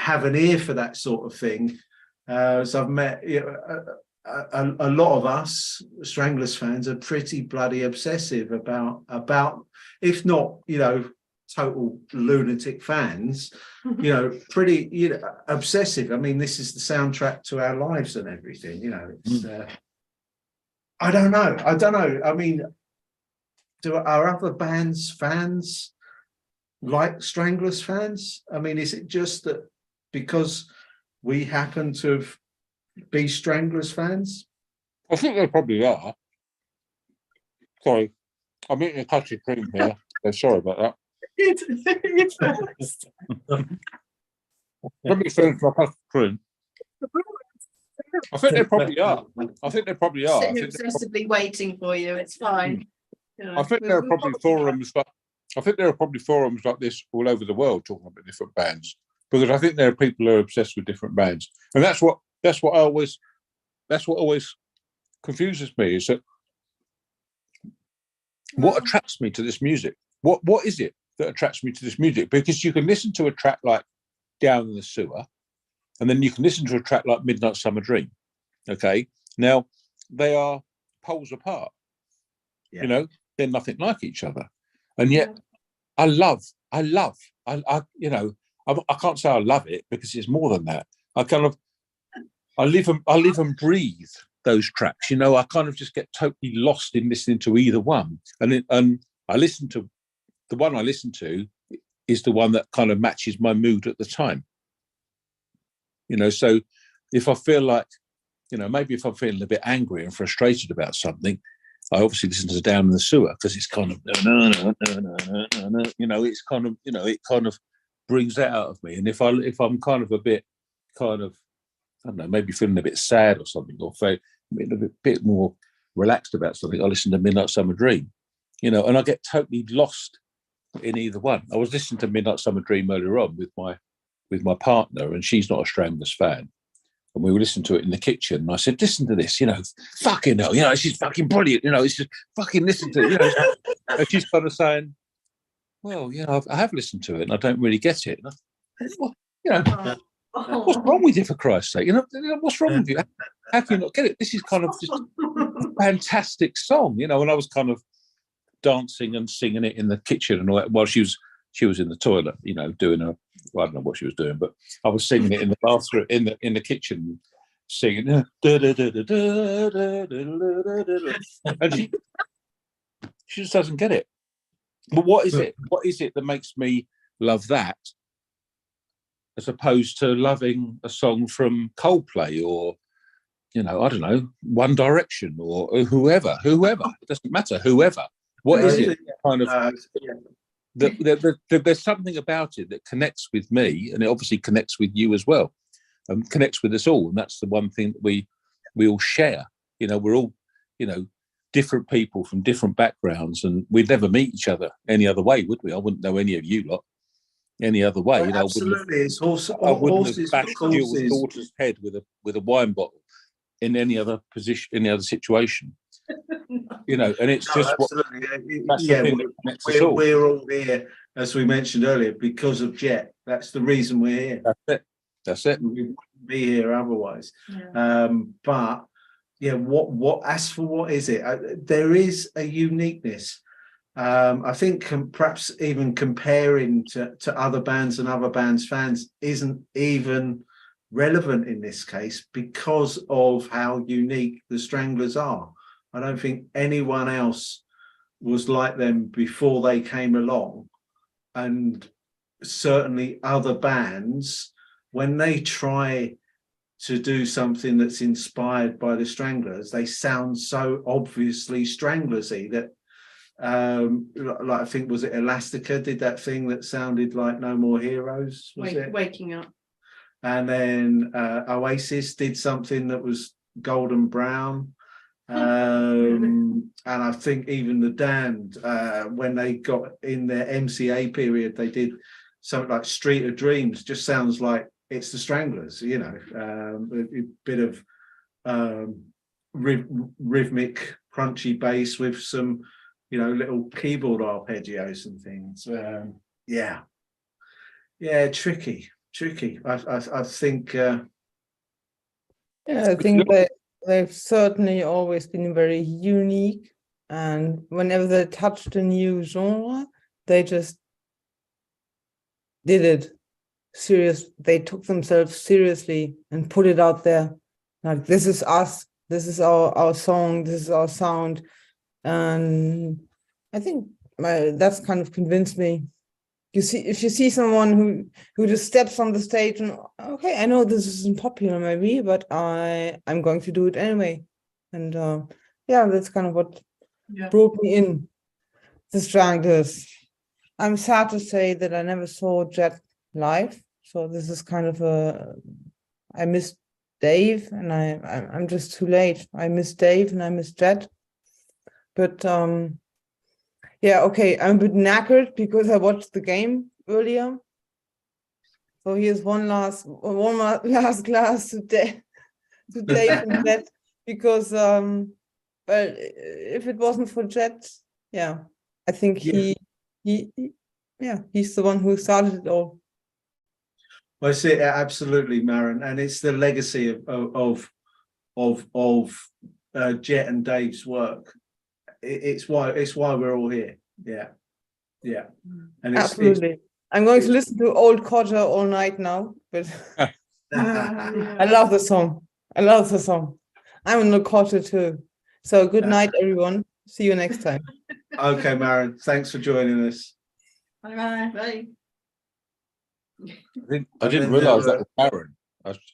have an ear for that sort of thing. So I've met a lot of us Stranglers fans are pretty bloody obsessive about if not, you know, total lunatic fans, you know, pretty, you know, obsessive. I mean, this is the soundtrack to our lives and everything, you know. It's I don't know. I mean, are other bands fans like Stranglers fans? I mean, is it just that because we happen to be Stranglers fans? I think they probably are. Sorry, I'm eating a custard cream here. So sorry about that. Let me finish my custard cream. I think they probably are. Sitting obsessively waiting for you. It's fine. You know, I think there are probably forums like this all over the world talking about different bands, because I think there are people who are obsessed with different bands, and that's what always confuses me, is that what attracts me to this music? What is it that attracts me to this music? Because you can listen to a track like Down in the Sewer, and then you can listen to a track like Midnight Summer Dream. Okay, now they are poles apart. Yeah. You know, they're nothing like each other, and yet I you know, I can't say I love it, because it's more than that. I live and breathe those tracks. You know, I kind of just get totally lost in listening to either one, and I listen to the one I listen to is the one that kind of matches my mood at the time. You know, so if I feel like, you know, maybe if I'm feeling a bit angry and frustrated about something, I obviously listen to Down in the Sewer, because it's kind of, you know, it's kind of, you know, it kind of brings that out of me. And if I'm kind of a bit kind of, I don't know, maybe feeling a bit sad or something, or feeling a bit more relaxed about something, I listen to Midnight Summer Dream, you know, and I get totally lost in either one. I was listening to Midnight Summer Dream earlier on with my partner, and she's not a Stranglers fan. And we were listening to it in the kitchen, and I said, listen to this, you know, fucking hell, you know, it's just fucking brilliant, you know, it's just fucking listen to it, you know. And she's kind of saying, well, you know, I have listened to it and I don't really get it. And I said, well, you know, what's wrong with you, for Christ's sake? You know, what's wrong with you? How can you not get it? This is kind of just a fantastic song, you know. And I was kind of dancing and singing it in the kitchen and all that, while she was in the toilet, you know, doing I don't know what she was doing, but I was singing it in the bathroom, in the kitchen, singing, and she just doesn't get it. But what is it? What is it that makes me love that, as opposed to loving a song from Coldplay or, you know, I don't know, One Direction or whoever? It doesn't matter. Whoever. What is it? Kind of. There's something about it that connects with me, and it obviously connects with you as well, and connects with us all. And that's the one thing that we all share. You know, we're all, you know, different people from different backgrounds, and we'd never meet each other any other way, would we? I wouldn't know any of you lot any other way. You know, absolutely. It's horses. I wouldn't have bashed your daughter's head with a wine bottle in any other position, any other situation. you know, and it's No, just what absolutely. that's Yeah, the thing that connects us all. we're all here, as we mentioned earlier, because of Jet. That's the reason we're here. That's it. That's it. We wouldn't be here otherwise. Yeah. But yeah, as for what is it? There is a uniqueness. I think perhaps even comparing to other bands and other bands' fans isn't even relevant in this case because of how unique the Stranglers are. I don't think anyone else was like them before they came along, and certainly other bands, when they try to do something that's inspired by the Stranglers, they sound so obviously Stranglers-y that like I think, was it Elastica did that thing that sounded like No More Heroes, was it? Waking Up. And then Oasis did something that was golden brown. And I think even the Damned, when they got in their MCA period, they did something like Street of Dreams. Just sounds like it's the Stranglers, you know, a bit of rhythmic, crunchy bass with some, you know, little keyboard arpeggios and things. Yeah, tricky. I think. Yeah, I think they've certainly always been very unique, and whenever they touched a new genre, they just did it serious. They took themselves seriously and put it out there. Like, this is us, this is our song, this is our sound. And I think that's kind of convinced me. If you see someone who just steps on the stage and, okay, I know this isn't popular maybe, but I'm going to do it anyway. And yeah, that's kind of what brought me in, the Stranglers. I'm sad to say that I never saw Jet live, so this is kind of I miss Dave, and I'm just too late. I miss Dave and I miss Jet, but yeah, okay, I'm a bit knackered because I watched the game earlier. So here's one last glass to Dave and Jet, because well, if it wasn't for Jet, yeah, I think he's the one who started it all. Well, I see it absolutely, Maren, and it's the legacy of Jet and Dave's work. It's why we're all here. Yeah, and absolutely. I'm going to listen to Old Codger all night now, but I love the song. I'm an Old Codger too. So good night, everyone. See you next time. Okay, Maren, thanks for joining us. Bye. Bye. I didn't realise that was Maren.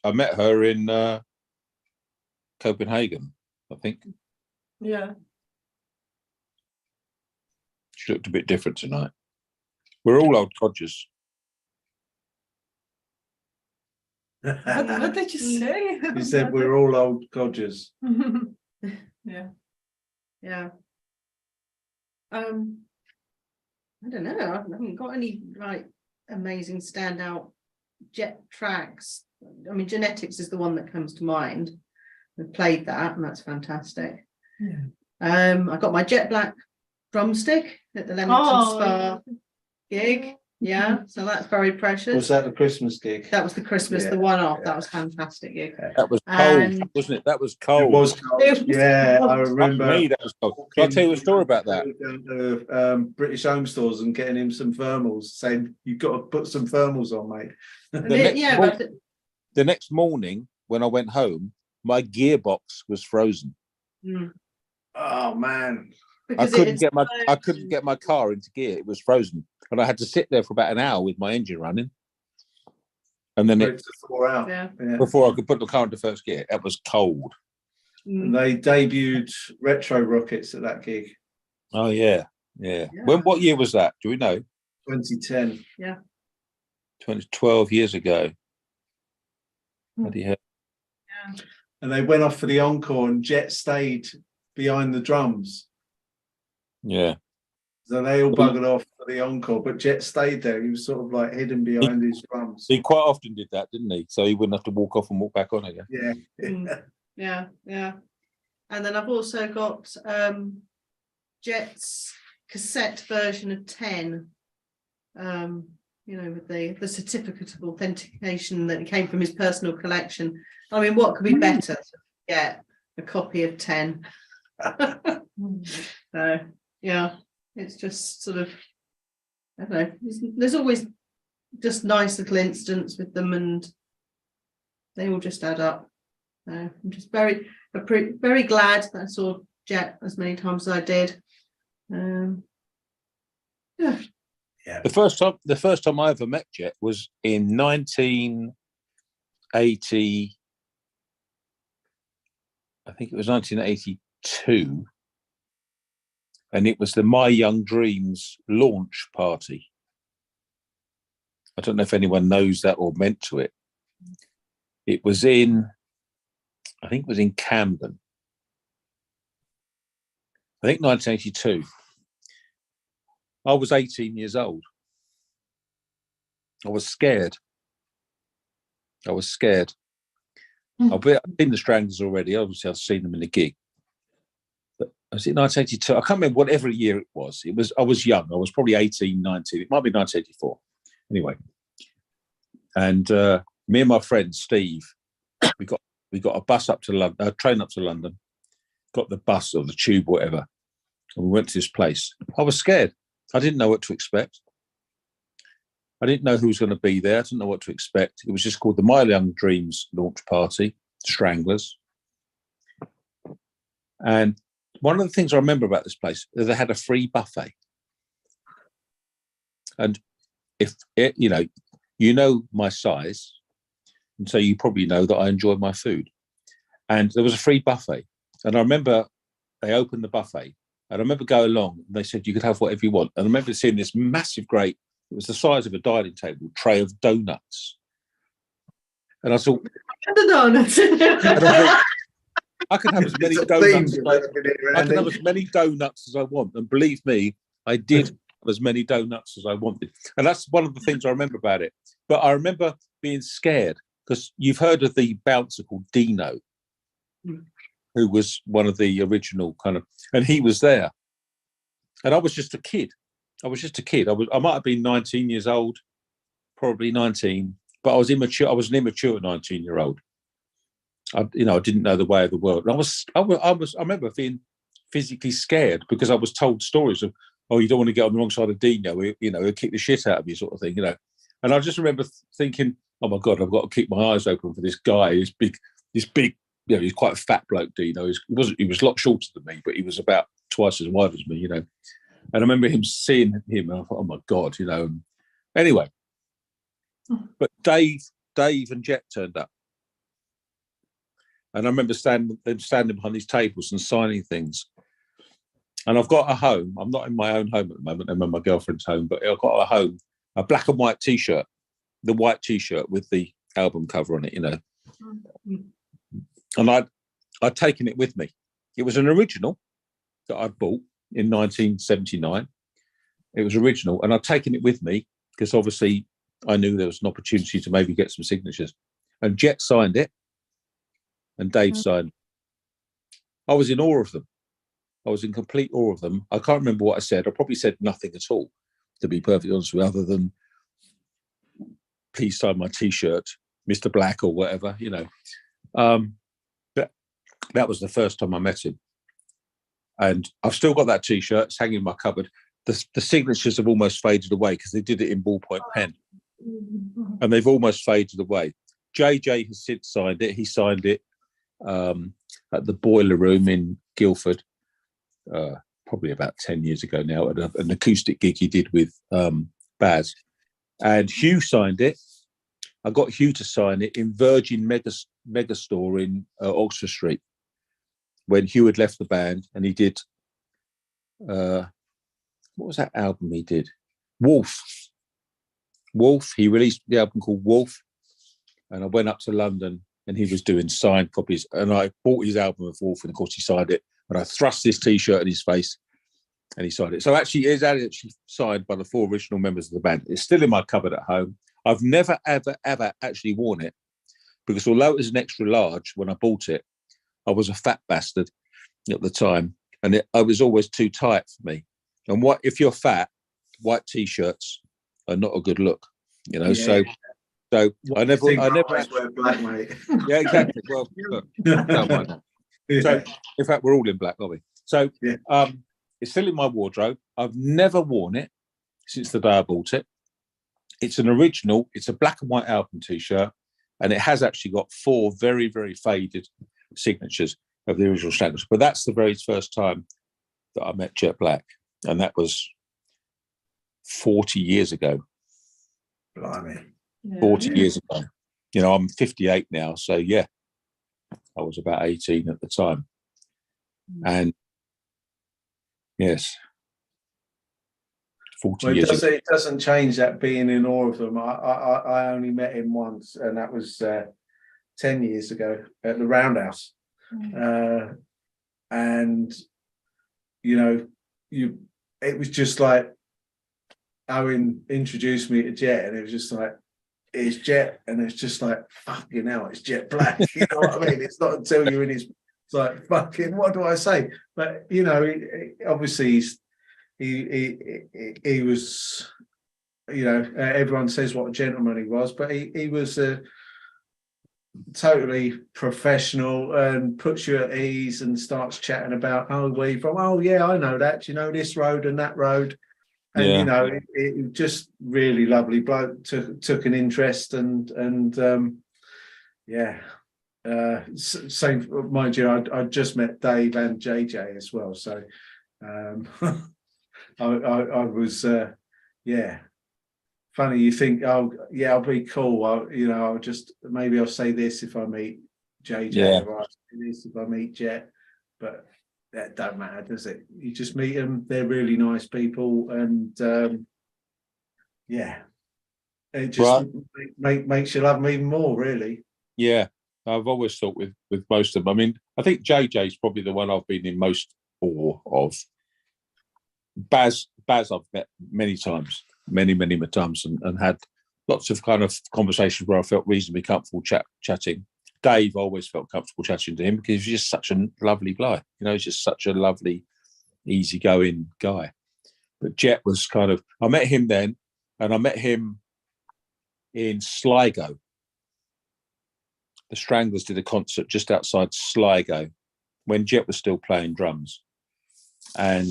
I met her in Copenhagen, I think. Yeah. She looked a bit different tonight. We're all old codgers. What did you say? You said we're all old codgers. Yeah. I don't know. I haven't got any like amazing standout Jet tracks. I mean, Genetics is the one that comes to mind. We've played that, and that's fantastic. Yeah. I got my Jet Black drumstick at the Leamington Spa gig. Yeah, so that's very precious. Was that the Christmas gig? That was the Christmas, the one-off. That was fantastic gig. That was cold, wasn't it? That was cold. It was cold. Yeah, I remember. Me, that was cold. Can I tell you a story about that? Going to British Home Stores and getting him some thermals, saying you've got to put some thermals on, mate. The next morning when I went home, my gearbox was frozen. Oh man. I couldn't get my car into gear. It was frozen, and I had to sit there for about an hour with my engine running, and then before I could put the car into first gear. It was cold. And they debuted Retro Rockets at that gig. Oh yeah. What year was that? Do we know? 2010. Yeah. 12 years ago. Bloody hell. Yeah. And they went off for the encore, and Jet stayed behind the drums. Yeah. So they all buggered off for the encore, but Jet stayed there. He was sort of like hidden behind his drums. He quite often did that, didn't he? So he wouldn't have to walk off and walk back on again. Yeah. Yeah. And then I've also got Jet's cassette version of 10. With the certificate of authentication that came from his personal collection. I mean, what could be better to get a copy of 10? So yeah, it's just sort of, I don't know, there's always just nice little incidents with them, and they all just add up. So I'm just very glad that I saw Jet as many times as I did. Yeah. The first time I ever met Jet was in 1980. I think it was 1982, and it was the My Young Dreams launch party. I don't know if anyone knows that or meant to it. It was I think it was in Camden. I think 1982. I was 18 years old. I was scared. I've seen the Stranglers already. Obviously, I've seen them in the gig. But was it 1982? I can't remember whatever year it was. I was young. I was probably 18, 19. It might be 1984. Anyway. And me and my friend Steve, we got a bus up to London, a train up to London, got the bus or the tube, whatever. And we went to this place. I was scared. I didn't know what to expect. I didn't know who was going to be there. I didn't know what to expect. It was just called the My Young Dreams launch party, Stranglers. And one of the things I remember about this place is they had a free buffet. And if it, you know my size, and so you probably know that I enjoy my food. And there was a free buffet. And I remember they opened the buffet. And I remember going along, and they said you could have whatever you want. And I remember seeing this massive, it was the size of a dining table, tray of donuts. And I thought, The donuts. I can have as many donuts. I can have as many donuts as I want. And believe me, I did have as many donuts as I wanted. And that's one of the things I remember about it. But I remember being scared because you've heard of the bouncer called Dino, who was one of the original and he was there. And I was just a kid. I might have been 19 years old, probably 19, but I was immature. I was an immature 19-year-old. I didn't know the way of the world. And I remember being physically scared because I was told stories of, oh, you don't want to get on the wrong side of Dino, he'll kick the shit out of you, sort of thing, And I just remember thinking, oh my God, I've got to keep my eyes open for this guy. This big, he's quite a fat bloke, Dino. He was a lot shorter than me, but he was about twice as wide as me, And I remember seeing him, and I thought, oh my God, Anyway, but Dave and Jet turned up. And I remember standing behind these tables and signing things. And I've got a home. I'm not in my own home at the moment. I'm in my girlfriend's home, but I've got a home, a black and white T-shirt, the white T-shirt with the album cover on it, And I'd taken it with me. It was an original that I'd bought in 1979. It was original, and I'd taken it with me because obviously I knew there was an opportunity to maybe get some signatures. And Jet signed it, and Dave signed it. I was in awe of them. I was in complete awe of them. I can't remember what I said. I probably said nothing at all, to be perfectly honest with you, other than please sign my T-shirt, Mr. Black or whatever, But that was the first time I met him. And I've still got that T-shirt. It's hanging in my cupboard. The signatures have almost faded away because they did it in ballpoint pen. And they've almost faded away. JJ has since signed it. He signed it at the Boiler Room in Guildford, probably about 10 years ago now, at an acoustic gig he did with Baz. And Hugh signed it. I got Hugh to sign it in Virgin Megastore in Oxford Street when Hugh had left the band, and he did, what was that album he did? Wolf. He released the album called Wolf, and I went up to London and he was doing signed copies, and I bought his album of Wolf, and of course he signed it, and I thrust this T-shirt in his face and he signed it. So actually it's actually signed by the 4 original members of the band. It's still in my cupboard at home. I've never, ever, ever actually worn it because although it was an extra large when I bought it, I was a fat bastard at the time and it was always too tight for me. And what if you're fat, white t-shirts are not a good look, you know. Yeah. So I never always wear black, mate. yeah, exactly. Well, look, don't mind that. Yeah. So in fact, we're all in black, aren't we? So Yeah. it's still in my wardrobe. I've never worn it since the day I bought it. It's an original. It's a black and white album t-shirt, and it has actually got 4 very, very faded signatures of the original Stranglers. But that's the very first time that I met Jet Black, and that was 40 years ago. Blimey. 40 years ago. You know, I'm 58 now, so yeah, I was about 18 at the time. And yes, 40 Well, years ago. it doesn't change that being in awe of them. I only met him once, and that was 10 years ago at the Roundhouse. And you know, it was just like Owen introduced me to Jet, and it was just like, it's Jet, and it's just like, fucking hell, it's Jet Black. You know what I mean? It's not until you're in his, it's like, fucking, what do I say? But you know, obviously he was, you know, everyone says what a gentleman he was, but he was totally professional and puts you at ease and starts chatting about, oh, where you from? Oh yeah, I know that. You know, this road and that road. And Yeah. you know, it just really lovely bloke, took an interest, and yeah. Same, mind you, I just met Dave and JJ as well, so I was yeah. Funny, you think, oh yeah, I'll be cool. I'll just, maybe I'll say this if I meet JJ, Yeah. or I'll say this if I meet Jet, but that don't matter, does it? You just meet them; they're really nice people, and yeah, it just makes you love them even more, really. Yeah, I've always thought with most of them. I mean, I think JJ's probably the one I've been in most awe of. Baz I've met many times, many times, and had lots of kind of conversations where I felt reasonably comfortable chatting. Dave, always felt comfortable chatting to him because he's just such a lovely guy. You know, he's just such a lovely, easygoing guy. But Jet was kind of, I met him then, and I met him in Sligo. The Stranglers did a concert just outside Sligo when Jet was still playing drums. And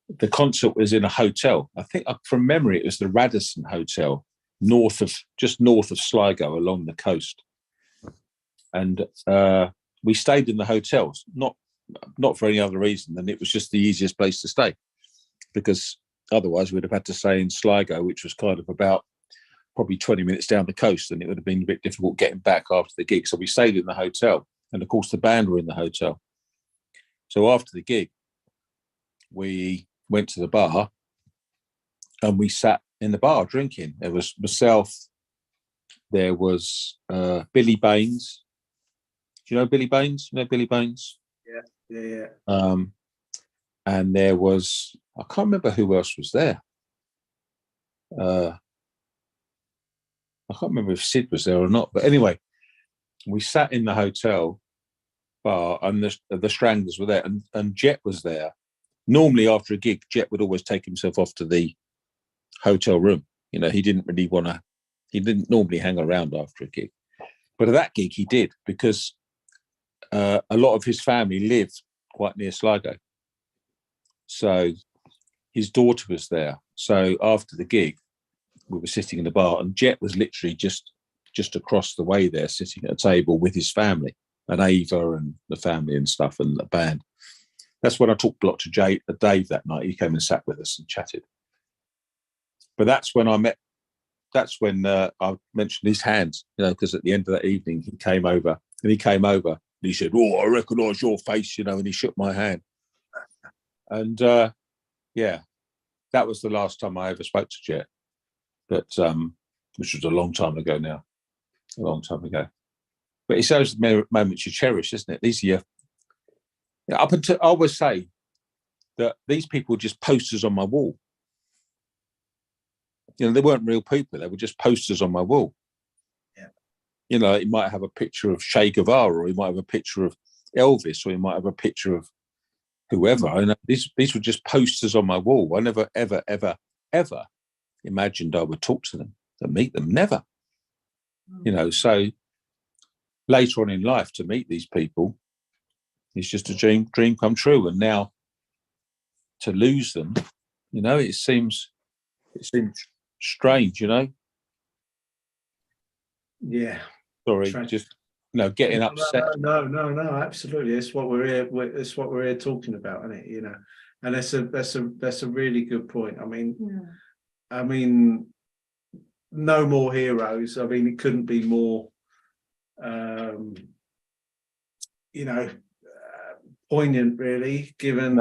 the concert was in a hotel. I think from memory, it was the Radisson Hotel, just north of Sligo along the coast. And we stayed in the hotels, not for any other reason than it was just the easiest place to stay, because otherwise we'd have had to stay in Sligo, which was kind of about probably 20 minutes down the coast, and it would have been a bit difficult getting back after the gig. So we stayed in the hotel, and of course the band were in the hotel. So after the gig, we went to the bar and we sat in the bar drinking. There was myself, there was Billy Baines. Do you know Billy Baines? You know Billy Baines? Yeah. And there was, I can't remember who else was there. I can't remember if Sid was there or not, but anyway, we sat in the hotel bar, and the Stranglers were there, and Jet was there. Normally after a gig, Jet would always take himself off to the hotel room. You know, he didn't normally hang around after a gig. But at that gig he did, because a lot of his family lived quite near Sligo. So his daughter was there. So after the gig, we were sitting in the bar, and Jet was literally just across the way there, sitting at a table with his family, and Ava and the family and stuff, and the band. That's when I talked a lot to Dave that night. He came and sat with us and chatted. But that's when I mentioned his hands, you know, because at the end of that evening he came over and he said, "Oh, I recognise your face," you know, and he shook my hand. And yeah, that was the last time I ever spoke to Jet. But which was a long time ago now. A long time ago. But it's those moments you cherish, isn't it? These are your, up until, I always say that these people were just posters on my wall. You know, they weren't real people. They were just posters on my wall. Yeah. You know, he might have a picture of Che Guevara, or he might have a picture of Elvis, or he might have a picture of whoever. I know these were just posters on my wall. I never, ever, ever, ever imagined I would talk to them, to meet them. Never. You know, so later on in life to meet these people is just a dream come true. And now to lose them, you know, it seems strange, you know. Yeah. Sorry, Strange. just getting upset. No, absolutely. It's what we're here. It's what we're here talking about, isn't it? You know, and that's a really good point. I mean, no more heroes. I mean, it couldn't be more, poignant, really, given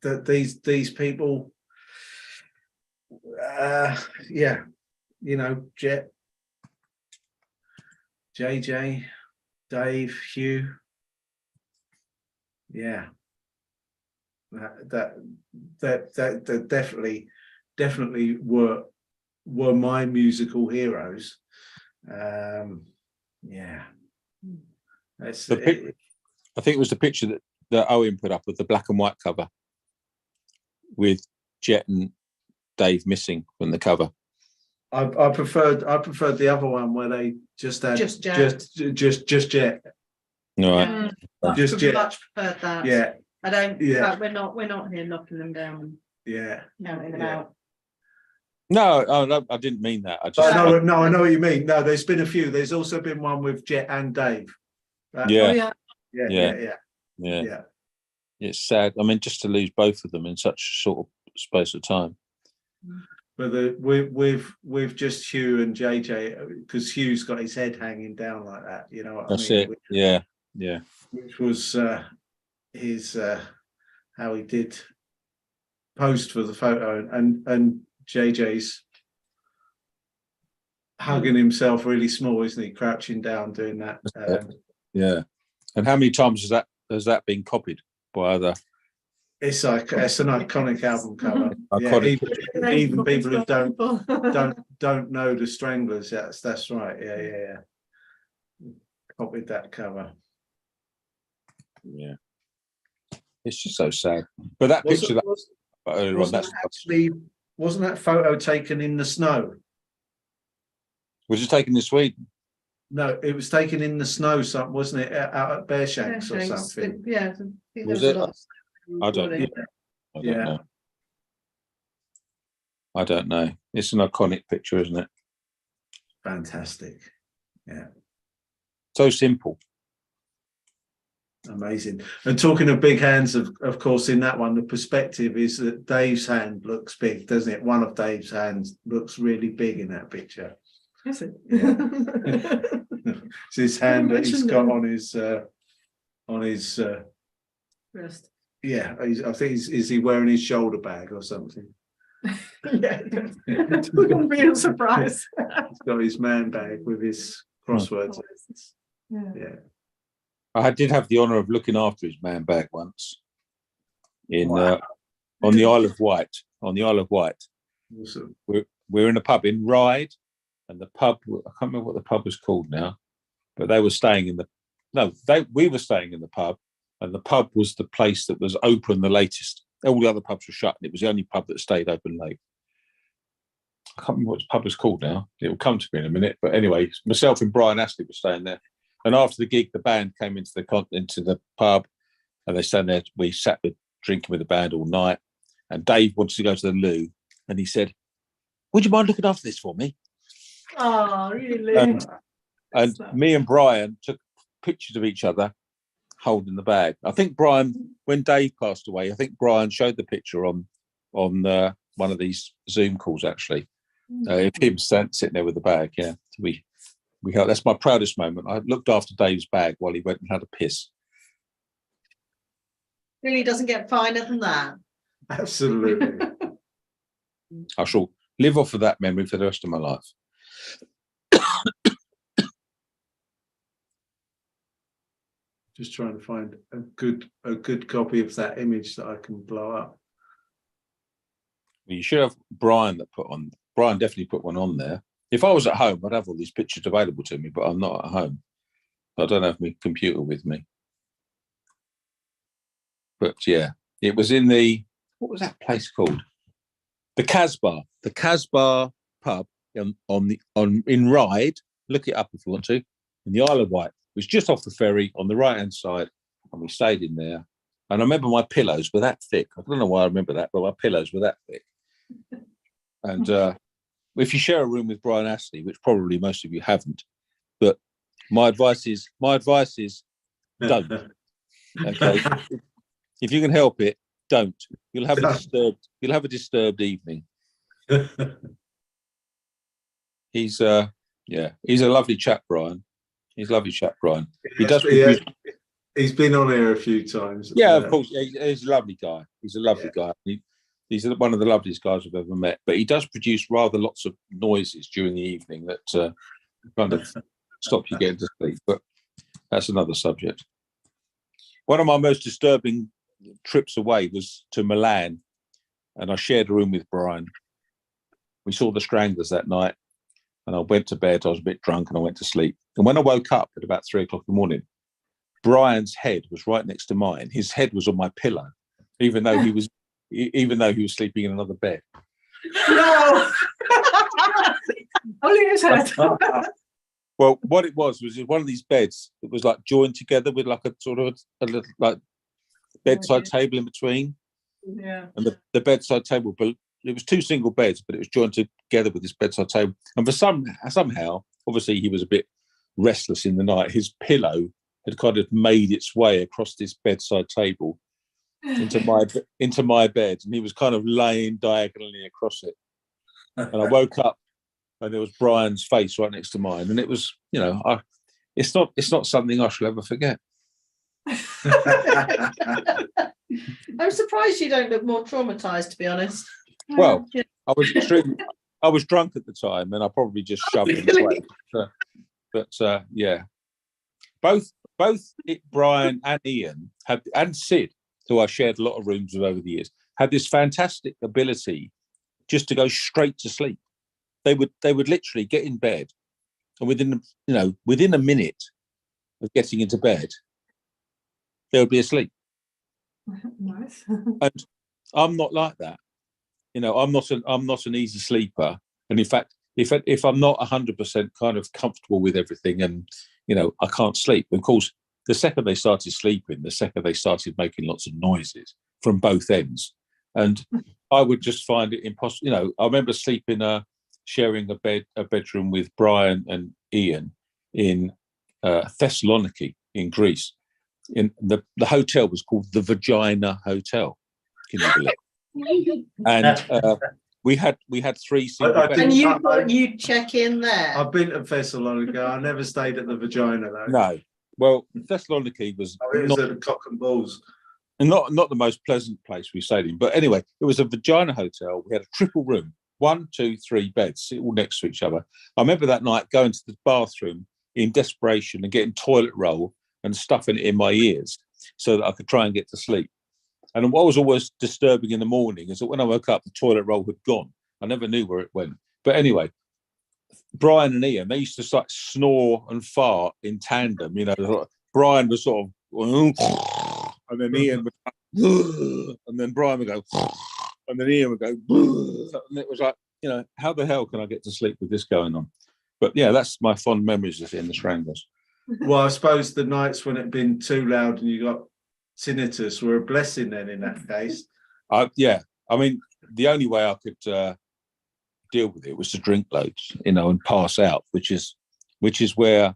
that these people, Jet, JJ, Dave, Hugh, that definitely were my musical heroes. That's I think it was the picture that Owen put up with the black and white cover with Jet and Dave missing from the cover. I preferred the other one where they just had Just Jet. just Jet. No, right. Just Jet. Much preferred that. Yeah. I don't. Yeah. We're not here knocking them down and counting them out. No, I didn't mean that. I know what you mean. No, there's been a few. There's also been one with Jet and Dave. Yeah. Yeah. It's sad. I mean, just to lose both of them in such a short space of time. But with just Hugh and JJ, because Hugh's got his head hanging down like that, you know what That's I mean? it. Which was his how he did post for the photo, and JJ's hugging himself really small, isn't he? Crouching down, doing that. Yeah. And how many times has that been copied by other? It's like it's an iconic album cover. Iconic. Yeah, even people who don't know the Stranglers. That's right. Yeah. Copied that cover. Yeah. It's just so sad. But that picture earlier on, wasn't that photo taken in the snow? Was it taken in Sweden? No, it was taken in the snow, wasn't it? Out at Bearshanks or something. Yeah, I think there Was was it? a lot of I don't know. I don't know. It's an iconic picture, isn't it? Fantastic. Yeah. So simple. Amazing. And talking of big hands, of course, in that one, the perspective is that Dave's hand looks big, doesn't it? One of Dave's hands looks really big in that picture. Is it? Yeah. It's his hand that he's got on his Wrist. yeah. I think is he wearing his shoulder bag or something? Yeah. It wouldn't be a surprise. He's got his man bag with his crosswords. Yeah. I did have the honour of looking after his man bag once in Wow. on the Isle of Wight. On the Isle of Wight, Awesome. we're in a pub in Ryde, and the pub, I can't remember what the pub was called now, but they were staying in we were staying in the pub, and the pub was the place that was open the latest. All the other pubs were shut, and it was the only pub that stayed open late. I can't remember what the pub was called now. It will come to me in a minute. But anyway, myself and Brian Astley were staying there. And after the gig, the band came into the pub, and they stayed there. We sat drinking with the band all night. And Dave wanted to go to the loo, and he said, "Would you mind looking after this for me?" Oh, really? And me and Brian took pictures of each other holding the bag. I think Brian, when Dave passed away, I think Brian showed the picture on one of these Zoom calls, actually. Of him sitting there with the bag. Yeah, so we that's my proudest moment. I looked after Dave's bag while he went and had a piss. Really doesn't get finer than that. Absolutely. I shall live off of that memory for the rest of my life. Just trying to find a good copy of that image that I can blow up. You should have Brian Brian definitely put one on there. If I was at home, I'd have all these pictures available to me, but I'm not at home. I don't have my computer with me. But yeah, it was in the, what was that place called? The Casbah pub in Ryde. Look it up if you want to. In the Isle of Wight. It was just off the ferry on the right hand side, and we stayed in there. And I remember my pillows were that thick. I don't know why I remember that, but my pillows were that thick. And if you share a room with Brian Astley, which probably most of you haven't, but my advice is don't. Okay, if you can help it, don't. You'll have a disturbed evening. He's a lovely chap, Brian. He's a lovely chap, Brian. He's been on here a few times. Yeah, of course. He's a lovely guy. He's a lovely guy. He's one of the loveliest guys I've ever met. But he does produce rather lots of noises during the evening that kind of stop you getting to sleep. But that's another subject. One of my most disturbing trips away was to Milan, and I shared a room with Brian. We saw the Stranglers that night, and I went to bed. I was a bit drunk, and I went to sleep. And when I woke up at about 3 o'clock in the morning, Brian's head was right next to mine. His head was on my pillow, even though he was sleeping in another bed. No. Only his head. Well, what it was one of these beds that was like joined together with like a sort of a little like bedside table in between. Yeah. And the bedside table, but it was 2 single beds, but it was joined together with this bedside table. And for somehow, obviously he was a bit restless in the night. His pillow had kind of made its way across this bedside table into my bed, and he was kind of laying diagonally across it. And I woke up, and there was Brian's face right next to mine, and it was, it's not something I shall ever forget. I'm surprised you don't look more traumatized, to be honest. Well, I was drunk at the time, and I probably just shoved it away. But yeah, both Brian and Ian and Sid, who I shared a lot of rooms with over the years, had this fantastic ability just to go straight to sleep. They would literally get in bed, and within a minute of getting into bed, they would be asleep. Nice. And I'm not like that. I'm not an easy sleeper. And in fact, if I'm not 100% kind of comfortable with everything, and I can't sleep. Of course, the second they started sleeping, the second they started making lots of noises from both ends, and I would just find it impossible. I remember sharing a bedroom with Brian and Ian in Thessaloniki in Greece. In the hotel was called the Vagina Hotel. Can you believe? And we had 3 single beds. And you thought you'd check in there? I've been to Thessalonica. I never stayed at the Vagina though. No. Well, Thessaloniki was at the Cock and Balls. Not the most pleasant place we stayed in. But anyway, it was a Vagina Hotel. We had a triple room, 1, 2, 3 beds, all next to each other. I remember that night going to the bathroom in desperation and getting toilet roll and stuffing it in my ears so that I could try and get to sleep. And what was always disturbing in the morning is that when I woke up, the toilet roll had gone. I never knew where it went. But anyway, Brian and Ian, they used to snore and fart in tandem. Brian was sort of, and then Ian would, and then Brian would go, and then Ian would go, and it was like, how the hell can I get to sleep with this going on? But yeah, that's my fond memories of it in the Stranglers. Well, I suppose the nights when it had been too loud and you got tinnitus were a blessing then in that case. Yeah, I mean, the only way I could deal with it was to drink loads, and pass out, which is where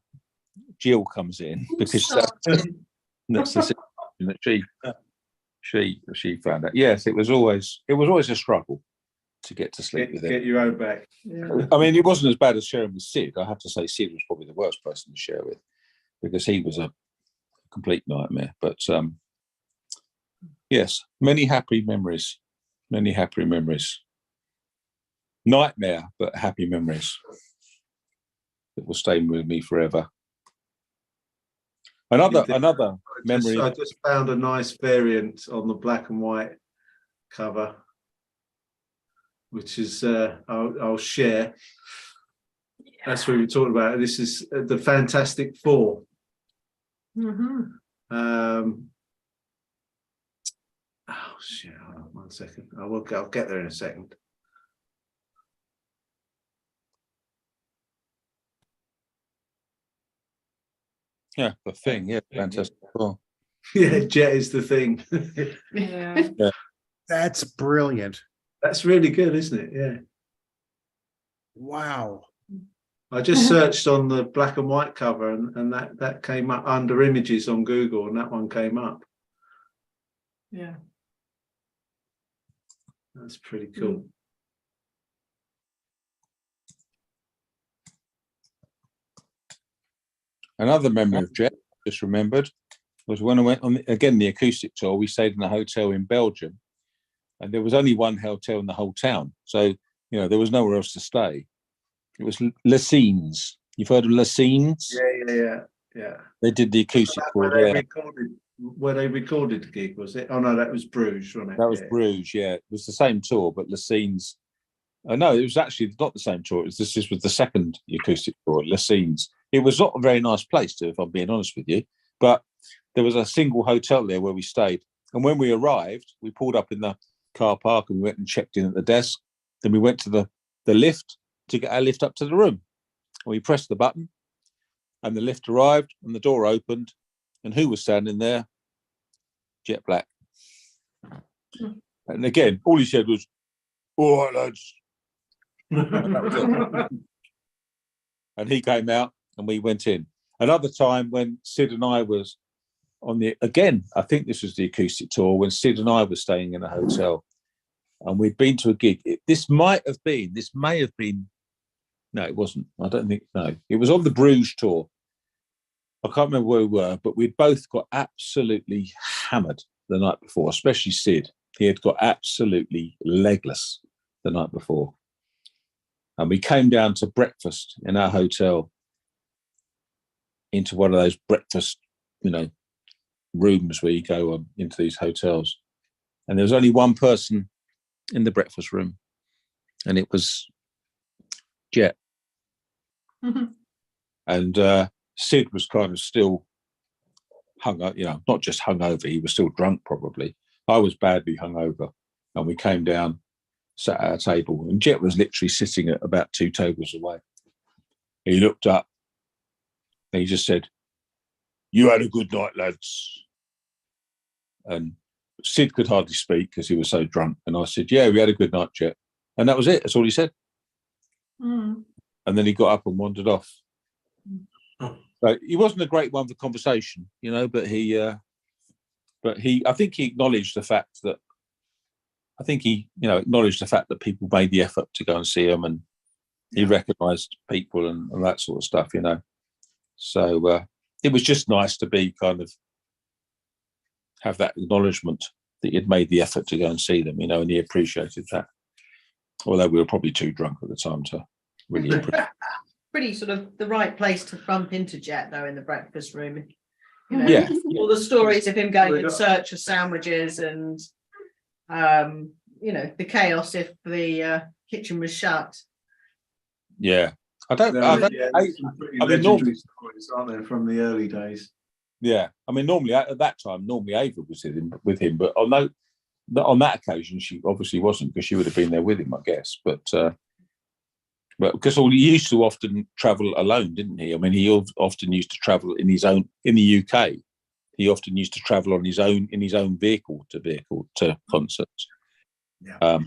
Jill comes in, because that's the situation that she found out. Yes, it was always a struggle to get to sleep with it. Get your own back. Yeah. I mean, it wasn't as bad as sharing with Sid. I have to say, Sid was probably the worst person to share with, because he was a complete nightmare. But yes, many happy memories. Nightmare, but happy memories that will stay with me forever. Another memory. I just found a nice variant on the black and white cover, which is I'll share. That's what we were talking about. This is the Fantastic Four. Mhm. shit, hold on 1 second. I'll get there in a second. Yeah, the thing. Yeah, fantastic. Well, Yeah, Jet is the thing. Yeah. That's brilliant. That's really good, isn't it? Yeah. Wow. I just searched on the black and white cover, and that came up under images on Google, and that one came up. Yeah. That's pretty cool. another memory of Jet, just remembered, was when I went on again the acoustic tour. We stayed in a hotel in Belgium, and there was only one hotel in the whole town, so there was nowhere else to stay. It was Les Scenes. You've heard of Les Scenes? Yeah. They did the acoustic tour there. Where they recorded the gig, was it? Oh no, that was Bruges, wasn't it? That was Bruges, yeah. It was the same tour, but Les Scenes. No, it was actually not the same tour. This was the second acoustic tour, Les Scenes. It was not a very nice place, if I'm being honest with you. But there was a single hotel there where we stayed. And when we arrived, we pulled up in the car park and we went and checked in at the desk. Then we went to the lift to get our lift up to the room. And we pressed the button and the lift arrived and the door opened. And who was standing there? Jet Black. And again, all he said was, "All right, lads." And that was it. And he came out and we went in. Another time when Sid and I was on I think this was the acoustic tour, when Sid and I were staying in a hotel and we'd been to a gig. This may have been, no, it wasn't. I don't think, no. It was on the Bruges tour. I can't remember where we were, but we'd both got absolutely hammered the night before, especially Sid. He had got absolutely legless the night before. And we came down to breakfast in our hotel, into one of those breakfast, rooms where you go into these hotels. And there was only one person in the breakfast room, and it was Jet. And Sid was kind of still hung up, not just hungover, he was still drunk probably. I was badly hungover. And we came down, sat at our table, and Jet was literally sitting at about 2 tables away. He looked up and he just said, "You had a good night, lads." And Sid could hardly speak because he was so drunk. And I said, "Yeah, we had a good night, Jet." And that was it. That's all he said. And then he got up and wandered off. So he wasn't a great one for conversation, but I think he acknowledged the fact that, people made the effort to go and see him, and he recognised people and that sort of stuff, So it was just nice to be kind of have that acknowledgement that he'd made the effort to go and see them, and he appreciated that. Although we were probably too drunk at the time to really appreciate. Pretty sort of the right place to bump into Jet, though, in the breakfast room. Yeah. All the stories of him going in search of sandwiches and, the chaos if the kitchen was shut. Yeah. Legendary stories, aren't there, from the early days? Yeah. I mean, normally at that time, Ava was with him, but on that occasion, she obviously wasn't, because she would have been there with him, I guess. But because he used to often travel alone, didn't he? I mean, he often used to travel in the UK. He often used to travel in his own vehicle to concerts. Yeah.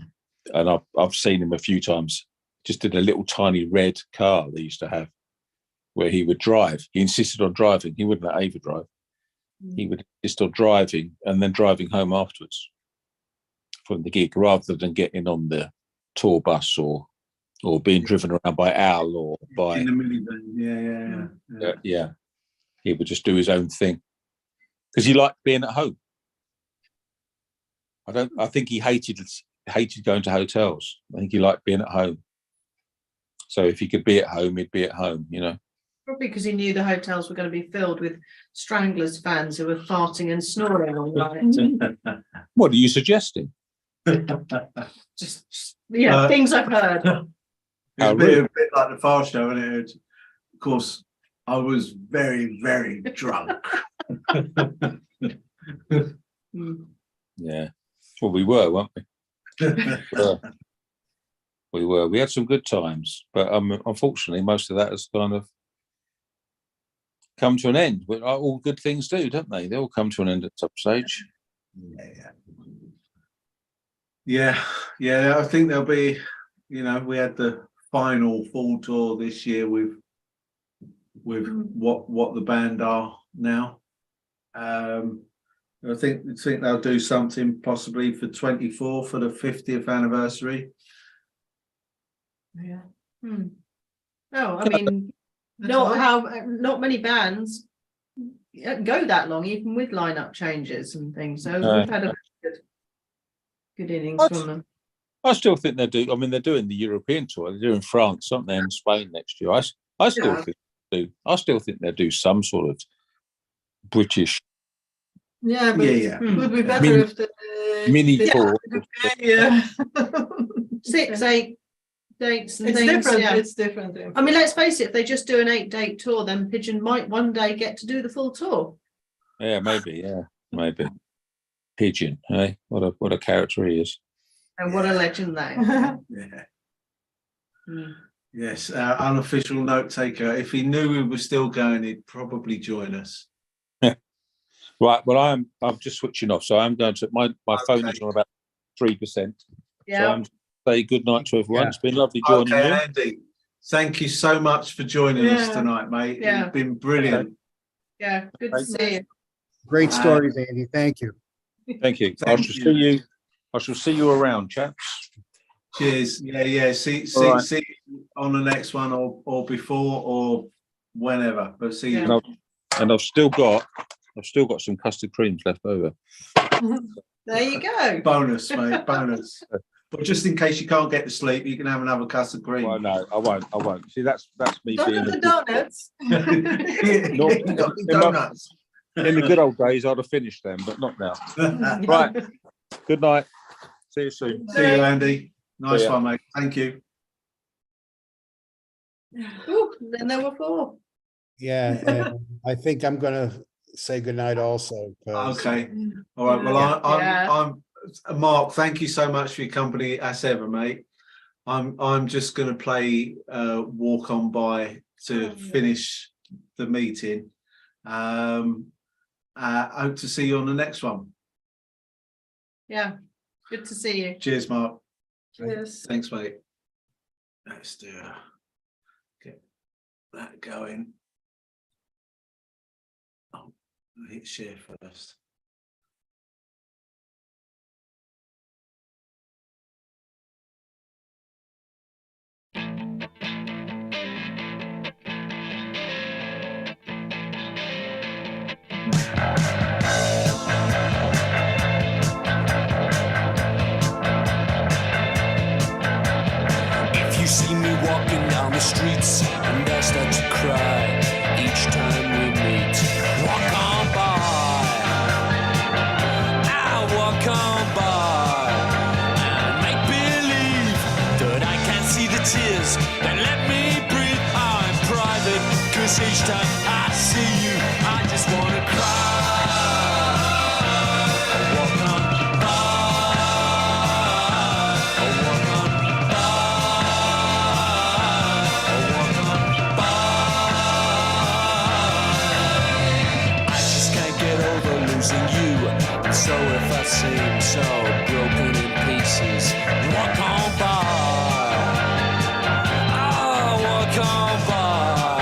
And I've seen him a few times, just in a little tiny red car they used to have, where he would drive. He insisted on driving. He wouldn't let Ava drive. He would insist on driving and then driving home afterwards from the gig, rather than getting on the tour bus or being driven around by Al or by in the minivan. Yeah. He would just do his own thing because he liked being at home. I think he hated going to hotels. I think he liked being at home. So if he could be at home, he'd be at home, Probably because he knew the hotels were going to be filled with Stranglers fans who were farting and snoring all night. What are you suggesting? Just things I've heard. It's a bit like the Far Show, and it. Of course, I was very, very drunk. Yeah. Well, Well, we were, weren't we? We were. We had some good times, but unfortunately, most of that has kind of come to an end. But all good things do, don't they? They all come to an end at some stage. Yeah. I think there'll be, we had the final full tour this year with what the band are now. I think they'll do something possibly for 24 for the 50th anniversary. Yeah. No, I mean, not many bands go that long, even with lineup changes and things. So we've had a good innings from them. I still think they do. I mean, they're doing the European tour. They're doing France, aren't they, and Spain next year. I still think they do. I still think they'll do some sort of British. Yeah, but Yeah. it would be better if the mini tour. Yeah. 6, 8 dates and It's things. different. Yeah. It's different. I mean, let's face it, if they just do an 8-date tour, then Pigeon might one day get to do the full tour. Yeah, maybe. Yeah, maybe. Pigeon, hey, what a character he is. And what a legend that is. Yeah. Yes, our unofficial note taker. If he knew we were still going, he'd probably join us. Right. Well, I'm just switching off, so I'm going to my phone is on about 3%. So I'm say good night to everyone. Yeah. It's been lovely joining you. Andy, thank you so much for joining us Yeah. tonight, mate. Yeah. It's been brilliant. Yeah, good to see you. Great stories, Andy. Thank you. Thank you. Thank you. I shall see you around, chaps. Cheers. Yeah. See All right. see you on the next one or before or whenever. But see you. And I've still got some custard creams left over. There you go. Bonus, mate. Bonus. But just in case you can't get to sleep, you can have another custard cream. Well, no, I won't. See, that's me Don't being have the donuts. Donuts. in the good old days. I'd have finished them, but not now. Right. Good night. See you soon. See you, Andy. Nice See ya. one, mate. Thank you. Ooh, then there were 4. Yeah, and I think I'm gonna say goodnight also. 'cause- Okay. All right. Well, I'm Mark. Thank you so much for your company as ever, mate. I'm just going to play Walk On By to finish the meeting. Hope to see you on the next one. Yeah, good to see you. Cheers, Mark. Yes. Thanks, mate. Let's get that going. Oh, I'll hit share first. If you see me walking down the streets and I start to cry each time we meet, walk on by. I walk on by and make believe that I can't see the tears that let me breathe. I'm private, 'cause each time I see you, I just wanna cry. So if I seem so broken in pieces, walk on by. Oh, walk on by.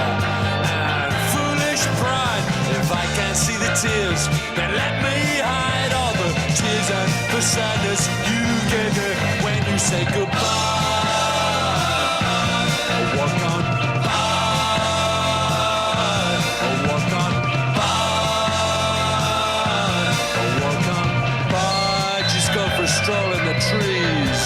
And foolish pride, if I can't see the tears, then let me hide all the tears and the sadness you gave me when you say goodbye. Oh, walk on by. Oh, walk on by. Go for a stroll in the trees.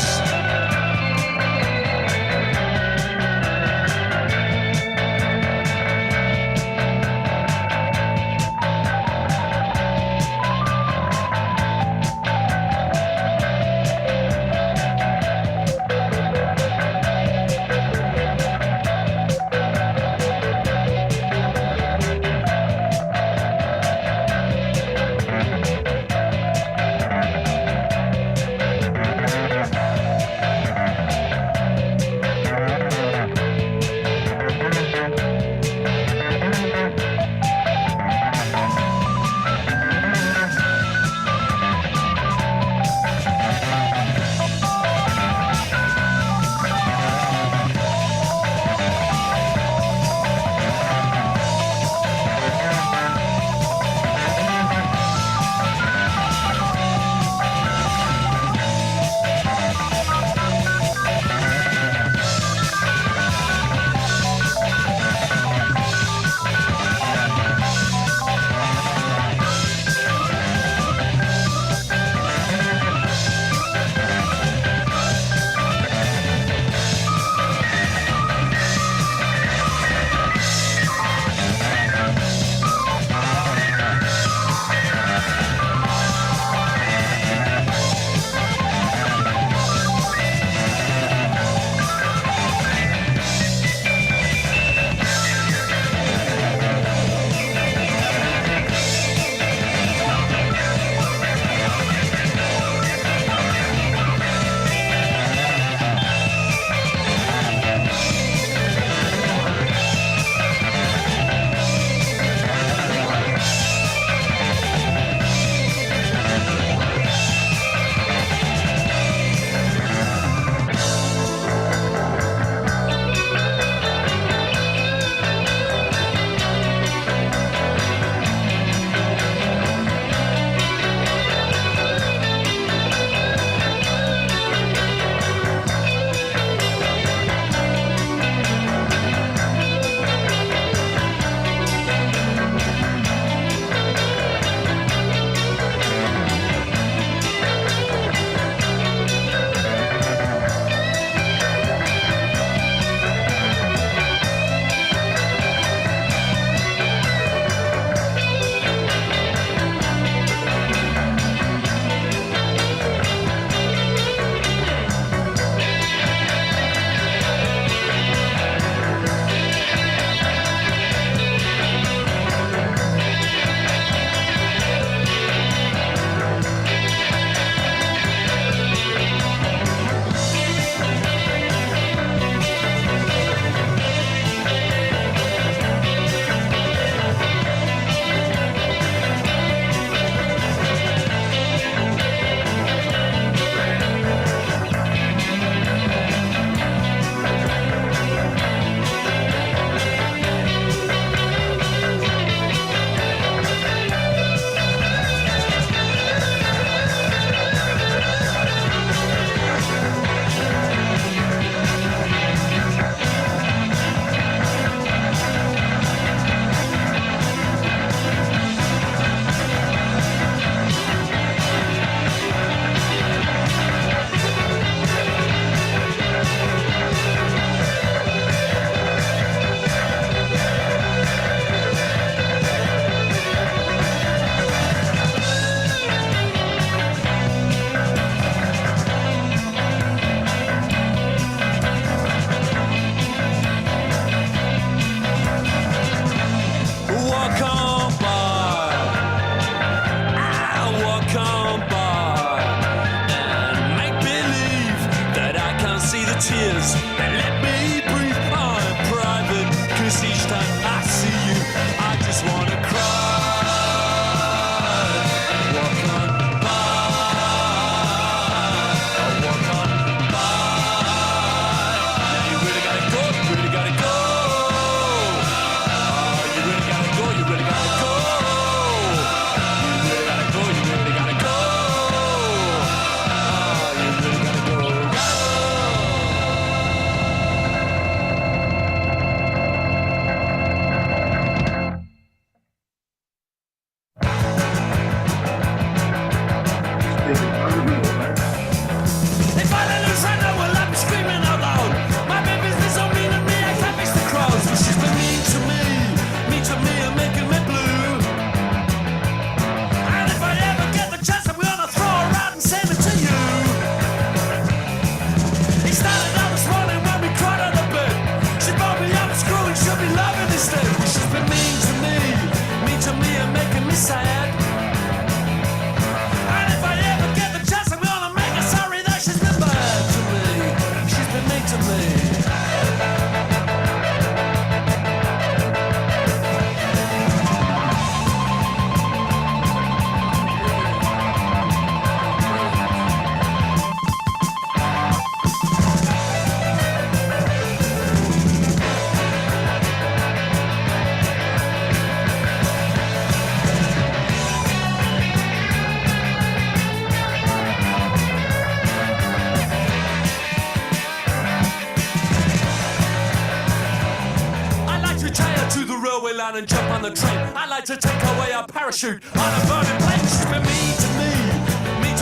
down and jump on the train. I like to take away a parachute on a burning plane. She's been mean to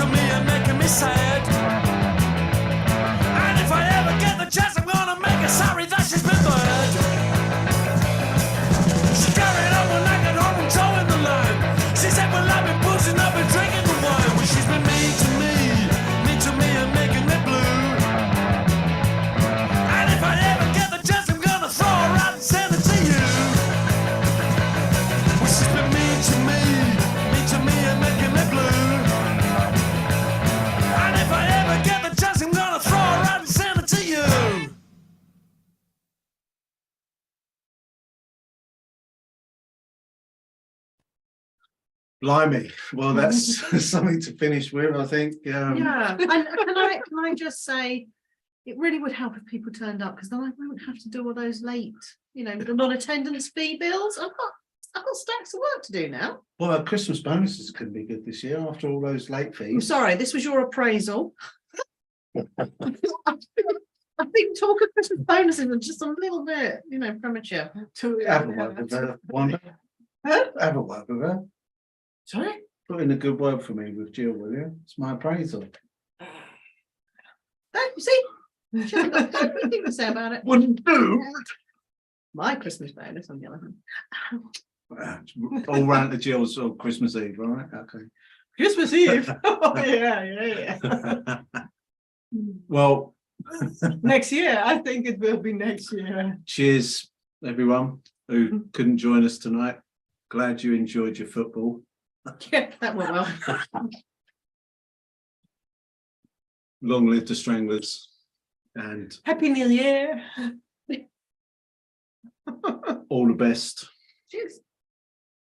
me and making me sad. And if I ever get the chance, I'm gonna make her sorry that she's been bad. She carried on when I got home and towing the line. She said, well, I've been boozing, I've been drinking the wine. Well, she's been mean to me and making me blue. And if I ever get the chance, I'm gonna throw her out and send it to you. Well, she's been mean to me and making me blue. And if I ever get the chance, I'm gonna throw her out and send it to you. Blimey. Well, that's something to finish with, I think. Yeah, and can I just say, it really would help if people turned up, because then I won't have to do all those late, the non-attendance fee bills. I've got stacks of work to do now. Well, Christmas bonuses could be good this year after all those late I'm fees. sorry, this was your appraisal. I think talk of Christmas bonuses are just a little bit, premature. Have a word with her. Wanda. Have a word with her. Sorry? Put in a good word for me with Jill, will you? It's my appraisal. Oh, you see? She hasn't got anything to say about it. Wouldn't do. My Christmas bonus on the other hand. All round to Jill's on Christmas Eve, all right? Okay. Christmas Eve. Oh, yeah. Well, Next year, I think it will be next year. cheers, everyone who couldn't join us tonight. Glad you enjoyed your football. Yeah, that went well. Long live the Stranglers. And Happy New Year. all the best. Cheers.